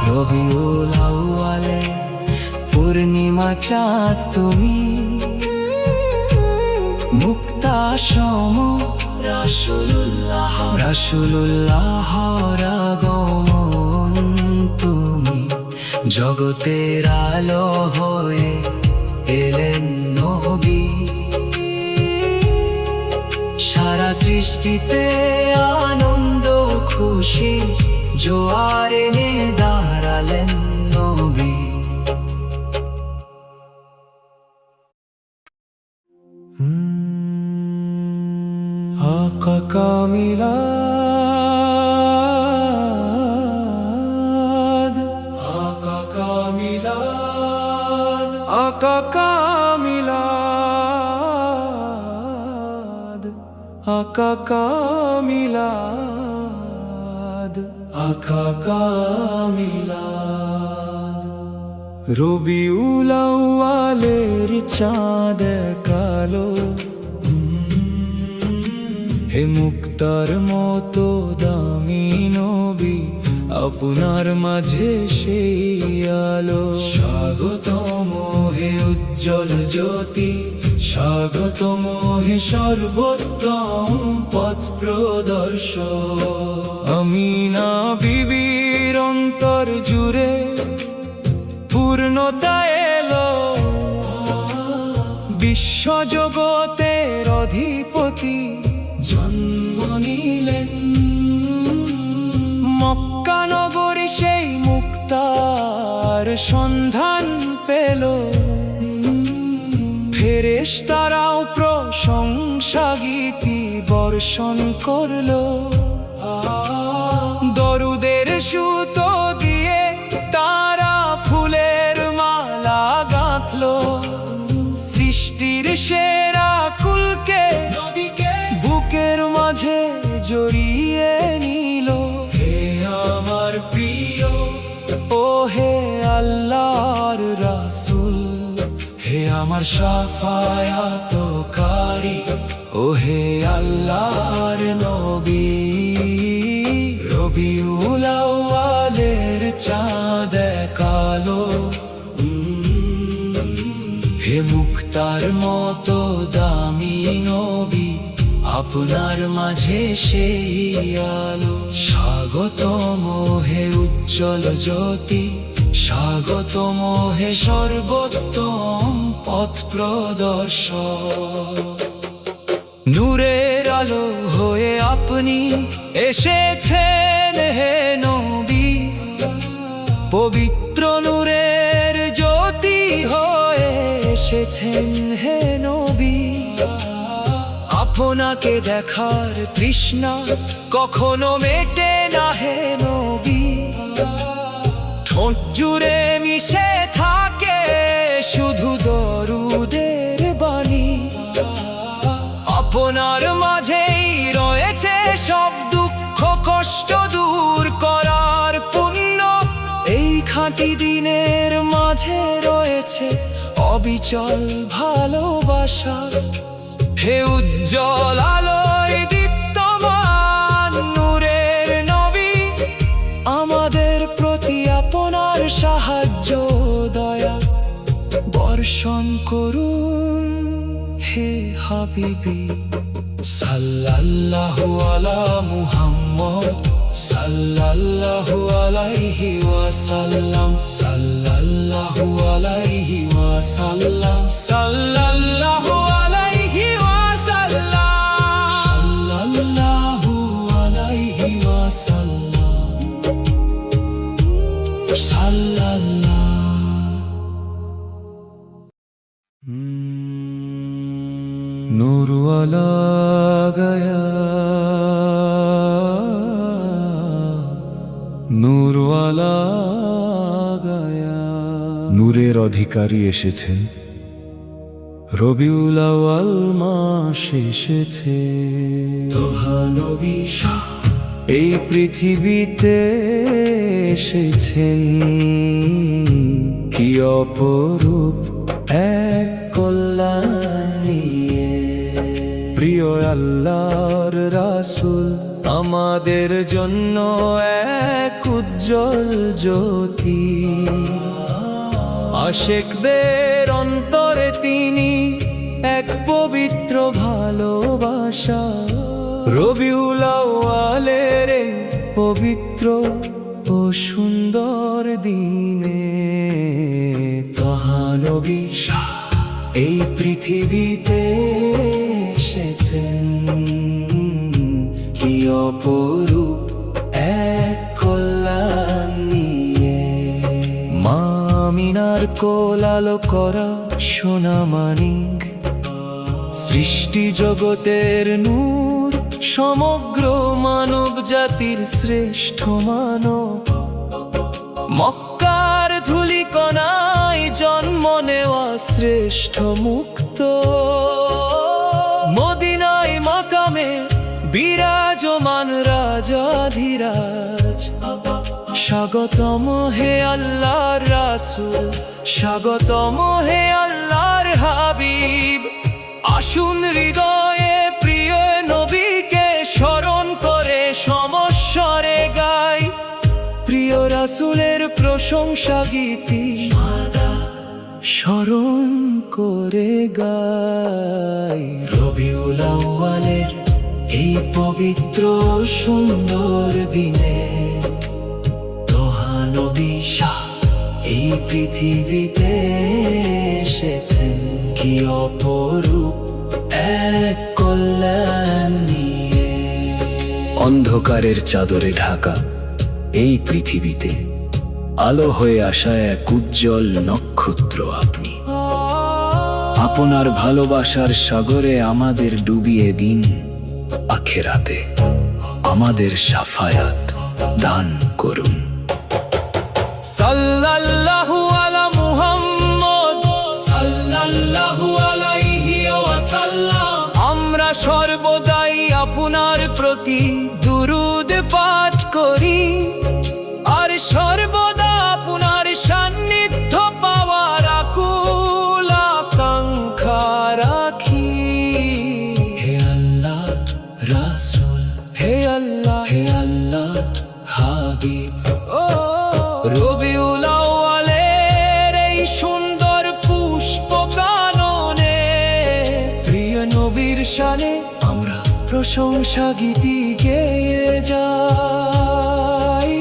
রবিউল আউয়ালে পূর্ণিমা চাঁদ তুমি, মুক্তা সম রাসূলুল্লাহর আগমন তুমি, জগতের আলো হয়ে এলেন নবী। সারা সৃষ্টিতে আনন্দ খুশি জোয়ার এনে দাঁড়ালেন নবী। আকা কামিলাদ, আকা কামিলাদ, আকা কামিলাদ, আকা কামিলাদ, আকা কামিলাদ। রবিউল আউয়ালের চাঁদ কালো, হে মুক্তার মতো দামি নবী, আপনার মাঝে সেই আলো। স্বাগতম হে উজ্জ্বল জ্যোতি, স্বাগতম হে সর্বোত্তম পথ প্রদর্শক। আমিনা বিবির অন্তর জুড়ে পূর্ণতা এলো, বিশ্বজগতের অধিপতি জন্ম নিলেন। মক্কা নগরী সেই মুক্তার সন্ধান পেল, ফেরেশতারাও প্রশংসা গীতি বর্ষণ করলো। দরুদের সুতো দিয়ে তারা ফুলের মালা গাঁথলো, সৃষ্টির সেরা কুলকে বুকের মাঝে জড়িয়ে নিল। হে আমার প্রিয় ও হে আল্লাহর রাসূল, হে আমার শাফায়াতকারী ও হে আল্লাহর নবী। চাঁদ কালো। হে মুক্তার মতো দামি নবী, আপনার মাঝে সেই আলো। স্বাগতম হে উজ্জ্বল জ্যোতি, স্বাগতম হে সর্বোত্তম পথ প্রদর্শক। নূরের আলো হয়ে আপনি এসেছেন হে নবী, পবিত্র নূরের জ্যোতি হয়ে এসেছেন হে নবী। আপনাকে দেখার তৃষ্ণা কখনো মেটে না হে নবী। ঠোঁট জুড়ে মিশে থাকে শুধু দরুদের বাণী। আপনার মাঝেই রয়েছে সব দুঃখ কষ্ট দূর করার পুণ্য। এই খাঁটি দিনের মাঝে রয়েছে অবিচল ভালোবাসা। হে উজ্জ্বল আলোয় দীপ্তমান নূরের নবী, আমাদের প্রতি আপনার সাহায্য দয়া বর্ষণ করুন হে হাবিবি। সাল্লাল্লাহু আলা মুহাম্মদ, সাল্লাল্লাহু আলাইহি ওয়াসাল্লাম, সাল্লাল্লাহু আলাইহি ওয়াসাল্লাম, সাল্লাল্লাহু আলাইহি ওয়াসাল্লাম, সাল্লাল্লাহু আলাইহি ওয়াসাল্লাম, সাল্লাল্লাহু। नूर वाला गया, नूर वाला गया। নূরের অধিকারী এসেছেন, রবিউল আউয়াল মাস এসেছে। তোহা নবী শাহ এই পৃথিবীতে এসেছেন, কি অপরূপ এক কল্যাণ নিয়ে। প্রিয় আল্লাহর রাসূল আমাদের জন্য এক উজ্জ্বল জ্যোতি। আশিকদের অন্তরে তিনি এক পবিত্র ভালোবাসা। রবিউল আউয়ালের এই পবিত্র ও সুন্দর দিনে তোহা নবী শাহ এই পৃথিবীতে এসেছেন, কি অপরূপ এক কল্যাণ নিয়ে। মা আমিনার কোল আলো করা সোনা মানিক, সৃষ্টি জগতের নূর, সমগ্র মানব জাতির শ্রেষ্ঠ মানব। মক্কার ধূলিকণায় জন্ম নেওয়া শ্রেষ্ঠ মুক্ত, মদিনায় মাকামে বিরাজমান রাজাধিরাজ। স্বাগতম হে আল্লাহর রাসূল, স্বাগতম হে আল্লাহর হাবিব। আসুন হৃদয়ে প্রিয় নবীকে স্মরণ করে সমস্বরে গাই। প্রিয় রাসূলের প্রশংসা গীতি স্মরণ করে গাই। রবিউল আউয়ালের এই পবিত্র সুন্দর দিনে তোহা নবী শাহ এই পৃথিবীতে এসেছেন, কি অপরূপ এক কল্যাণ নিয়ে। অন্ধকারের চাদরে ঢাকা এই পৃথিবীতে আলো হয়ে আসা এক উজ্জ্বল নক্ষত্র আপনি। আপনার ভালোবাসার সাগরে আমাদের ডুবিয়ে দিন, আখিরাতে আমাদের শাফায়াত দান করুন। সাল্লাল্লাহু আলা মুহাম্মদ, সাল্লাল্লাহু আলাইহি ওয়াসাল্লাম। আমরা সর্বদাই আপনার প্রতি দুরূদ পাঠ করি, আর সর্বদা আপনার সান্নিধ্য পাওয়ার আকুল আকাঙ্ক্ষা রাখি। হে আল্লাহ রাসূল, হে আল্লাহ, হে আল্লাহ হাবিব। গানে আমরা প্রশংসা গীতি গেয়ে যাই।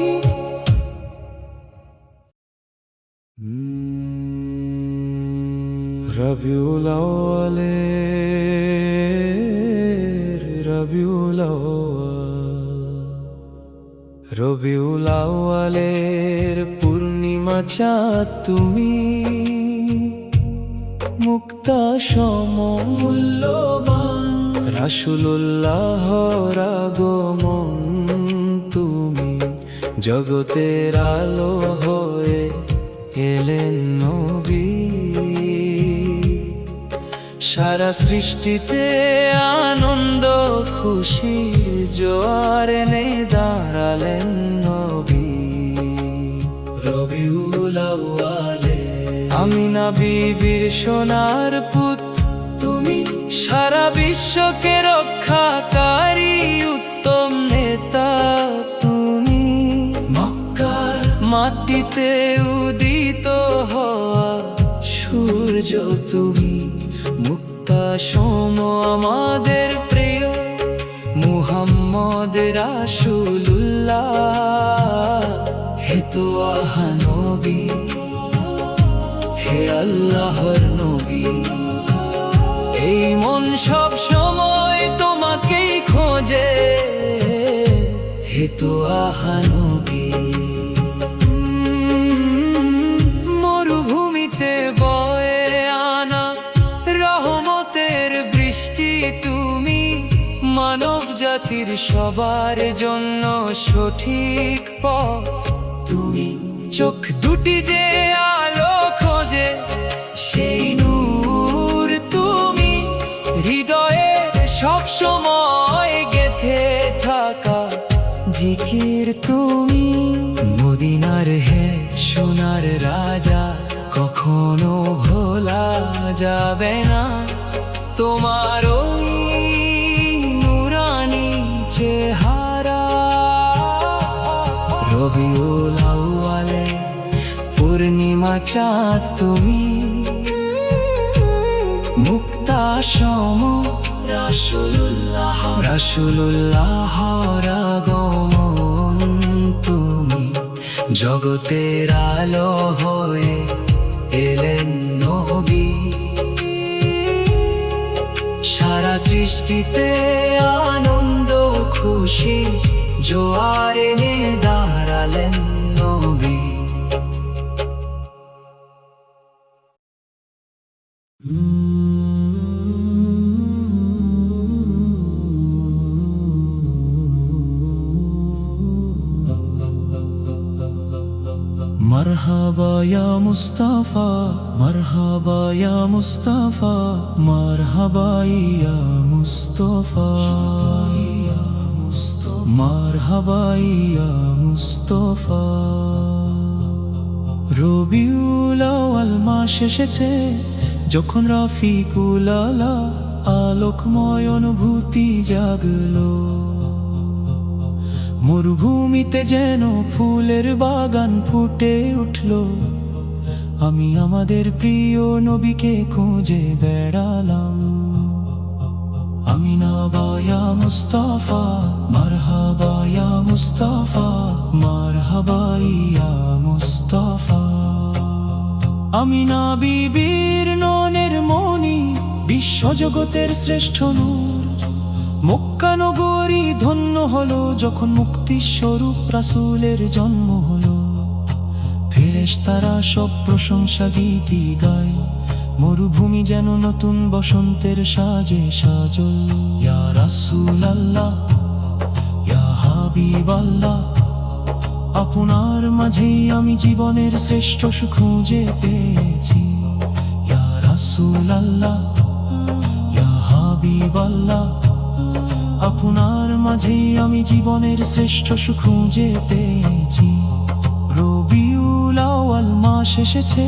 রবিউল আউয়ালের রবিউল আউয়ালের পূর্ণিমা চাঁদ তুমি, মুক্তা সম মূল্যবান রাসূলুল্লাহর আগমন তুমি, জগতের আলো হয়ে এলেন নবী। সারা সৃষ্টিতে আনন্দ খুশির জোয়ার এনে দাঁড়ালেন নবী। রবিউল আউয়ালে আমিনা বিবির সোনার পুত তুমি, সারা বিশ্বকে রক্ষাকারী উত্তম নেতা তুমি। মক্কার মাটিতে উদিত হওয়া সূর্য তুমি, মুক্তা সম আমাদের প্রিয় মুহাম্মদ রাসূলুল্লাহ। হে তো আহা নবী, হে আল্লাহর নবী, এই মন সব সময় তোমাকেই খোঁজে। হে তো আহা নবী, মরুভূমিতে বয়ে আনা রহমতের বৃষ্টি তুমি, মানব জাতির সবার জন্য সঠিক পথ তুমি। চোখ দুটি যে আলো খোঁজে সেই নূর তুমি, হৃদয়ে সব সময় গেথে থাকা জিকির তুমি। মদিনার হে সোনার রাজা, কখনো ভোলা যাবে না তোমার ওই নুরানি চেহারা। রবিউল আউয়ালে পূর্ণিমা চাঁদ তুমি, মুক্তা সম রাসূলুল্লাহর আগমন তুমি, জগতের আলো হয়ে এলেন নবী। সারা সৃষ্টিতে আনন্দ খুশি জোয়ার এনে দাঁড়ালেন নবী। মারহাবা ইয়া মুস্তাফা, মারহাবা ইয়া মুস্তাফা, মারহাবা ইয়া মুস্তাফা, মারহাবা ইয়া মুস্তাফা। রবিউল আউয়াল মাস এসেছে যখন রফিকুল আলা আলোকময় অনুভূতি জাগলো। মরুভূমিতে যেন ফুলের বাগান ফুটে উঠল, আমি আমাদের প্রিয় নবীকে খুঁজে বেড়ালাম। আমিনা ইয়া মুস্তাফা, মারহাবা ইয়া মুস্তাফা, মারহাবা ইয়া মুস্তাফা। আমিনা বিবির ননের মনি, বিশ্বজগতের শ্রেষ্ঠ নূর। মক্কা নগরী ধন্য হলো যখন মুক্তির স্বরূপ রাসূলের জন্ম হলো। ফেরেশতারা সব প্রশংসা গীতি গায়, মরুভূমি যেন নতুন বসন্তের সাজে সাজল। ইয়া রাসূলাল্লাহ, ইয়া হাবিবাল্লাহ, আপনার মাঝেই আমি জীবনের শ্রেষ্ঠ সুখ খুঁজে পেয়েছি। ইয়া রাসূলাল্লাহ, ইয়া হাবিবাল্লাহ, আপনার মাঝেই আমি জীবনের শ্রেষ্ঠ সুখ খুঁজে পেয়েছি। রবিউল আউয়াল মাস এসেছে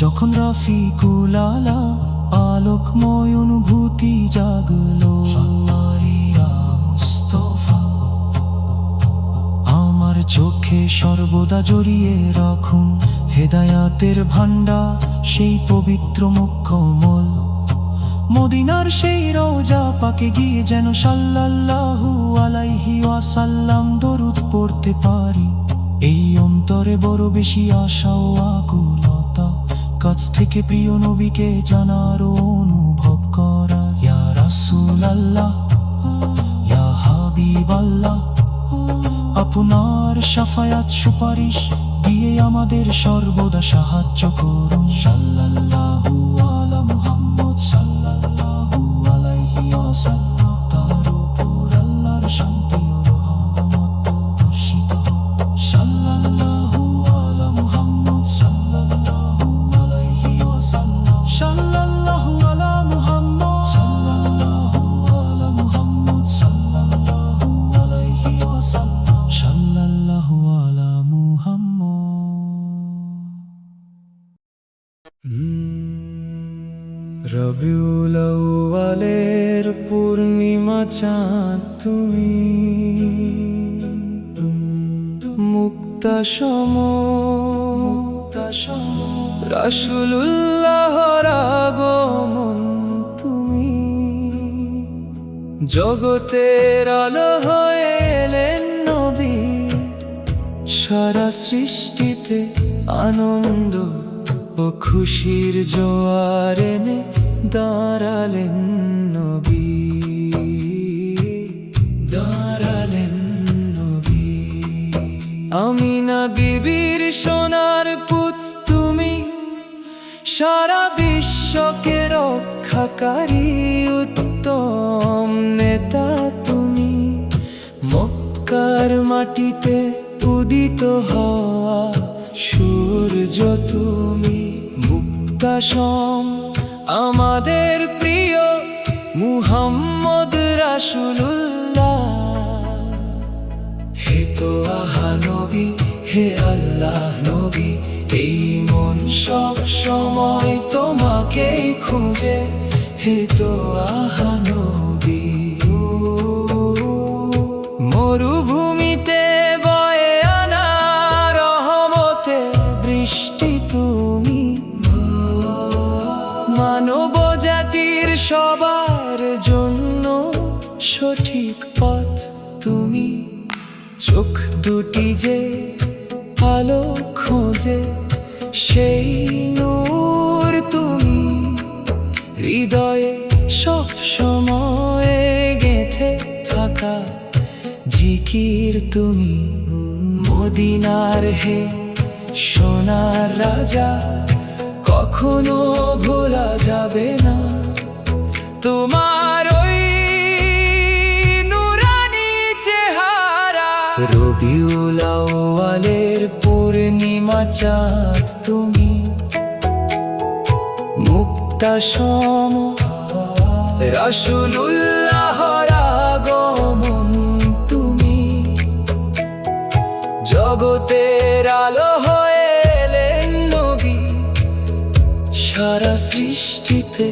যখন রফিকুল আলা আলোকময় অনুভূতি জাগলো। আমার চোখে সর্বদা জড়িয়ে রাখুন হেদায়াতের ভান্ডার, সেই পবিত্র মুখ কমল। মদিনার সেই রওজা পাকে গিয়ে যেন সাল্লাল্লাহু আলাইহি ওয়াসাল্লাম দরুদ পড়তে পারি। এই অন্তরে বড় বেশি আশা ও আকুলতা, কাছ থেকে প্রিয় নবীকে জানার ও অনুভব করা। ইয়া রাসূলুল্লাহ, ইয়া হাবিবাল্লাহ, আপনার শাফায়াত সুপারিশ দিয়ে আমাদের সর্বদা সাহায্য করুন। সাল্লাল্লাহু আলা মুহাম্মদ সাল্লাল্লাহু আলাইহি ওয়াসাল্লাম। তার উপর আল্লাহর শান্তি ও রহমত বর্ষিত হোক। সাল্লাল্লাহু আলা মুহাম্মদ সাল্লাল্লাহু আলাইহি ওয়াসাল্লাম। সাল্লাল্লাহু আলা মুহাম্মদ সাল্লাল্লাহু আলা মুহাম্মদ সাল্লাল্লাহু আলাইহি ওয়াসাল্লাম। সাল্লাল্লাহু আলা মুহাম্মদ। রবিউল আউয়ালের পূর্ণিমা চাঁদ তুমি, মুক্তাসম রাসূলুল্লাহর আগমন তুমি, জগতের আলো হয়ে এলেন নবী, সারা সৃষ্টিতে আনন্দ ও খুশির জোয়ার এনে দাঁড়ালেন নবী, দাঁড়ালেন নবী। আমিনা বিবির সোনার পুত তুমি, সারা বিশ্বকে রক্ষাকারী উত্তম নেতা তুমি, মক্কার মাটিতে উদিত হওয়া সূর্য তুমি, মুক্তাসম আমাদের প্রিয় মুহাম্মদ রাসূলুল্লাহ। হে তো আহা নবী, হে আল্লাহ নবী, এই মন সব সময় তোমাকেই খুঁজে। হে তো আহা নবী, মরুভূমিতে বয়ে আনা রহমতের বৃষ্টি তুমি, মানব জাতির সবার জন্য সঠিক পথ তুমি, চোখ দুটি যে আলো খোঁজে সেই নূর তুমি, হৃদয়ে সব সময় গেঁথে থাকা জিকির তুমি, মদিনার হে সোনার রাজা, কখনো ভোলা যাবে না তোমার ওই নুরানি চেহারা। রবিউল আউয়ালের পূর্ণিমা চাঁদ তুমি, মুক্তাসম রাসূলুল্লাহর আগমন তুমি, জগতের আলো হয়ে এলেন নবী, সারা সৃষ্টিতে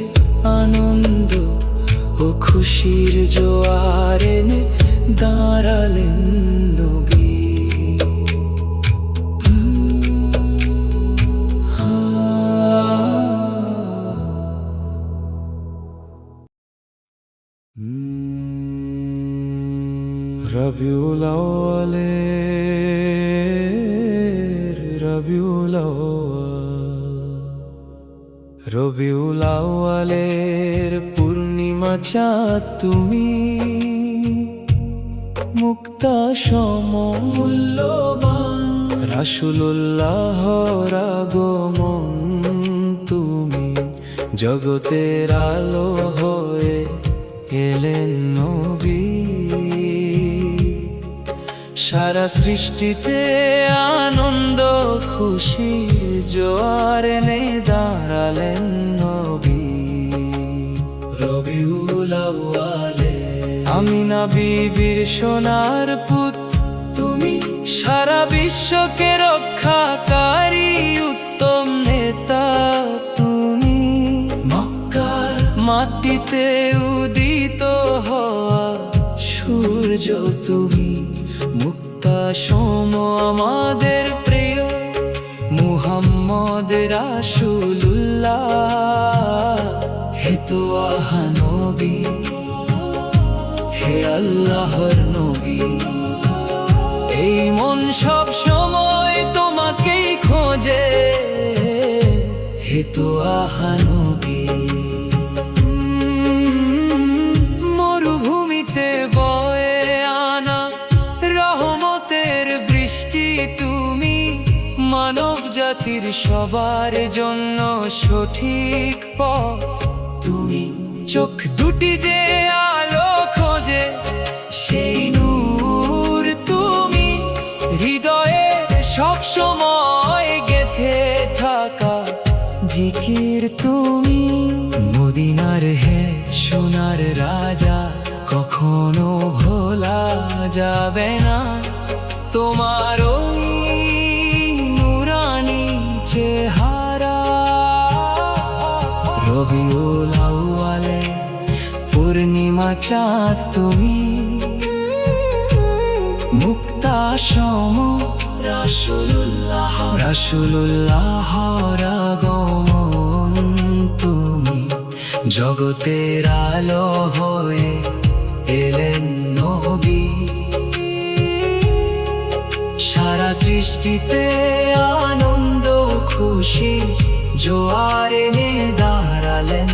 আনন্দ ও খুশির জোয়ার এনে দাঁড়ালেন নবী। রবিউল আউয়ালের পূর্ণিমা চাঁদ তুমি, মুক্তাসম মূল্যবান রাসূলুল্লাহর আগমন তুমি, জগতের আলো হয়ে এলেন নবী, সারা সৃষ্টিতে আনন্দ খুশির জোয়ার এনে দাঁড়ালেন নবী। রবিউল আউয়ালে আমিনা বিবির সোনার পুত তুমি, সারা বিশ্বকে রক্ষাকারী উত্তম নেতা তুমি, মক্কার মাটিতে উদিত হওয়া সূর্য তুমি, মুক্তাসম আমাদের প্রিয় মুহাম্মদ রাসূলুল্লাহ। হে তো আহা নবী, হে আল্লাহর নবী। এই মন সব সময় তোমাকেই খোঁজে, হে তো আহা নবী। মরুভূমিতে বয়ে আনা রহমতের বৃষ্টি তুমি, মানব জাতির সবার জন্য সঠিক পথ তুমি। চোখ দুটি যে আলো খোঁজে সেই নূর তুমি, হৃদয়ে সব সময় গেথে থাকা জিকির তুমি। মদিনার হে সোনার রাজা, কখনো ভোলা যাবে না তোমার ওই নুরানি চেহারা। রবিউল আউয়ালে পূর্ণিমা চাঁদ তুমি, মুক্তা সম রাসূলুল্লাহ আগমন তুমি। জগতের আলো হয়ে এলেন নবী, সারা সৃষ্টিতে আনন্দ খুশি জোয়ার এনে দাঁড়ালেন।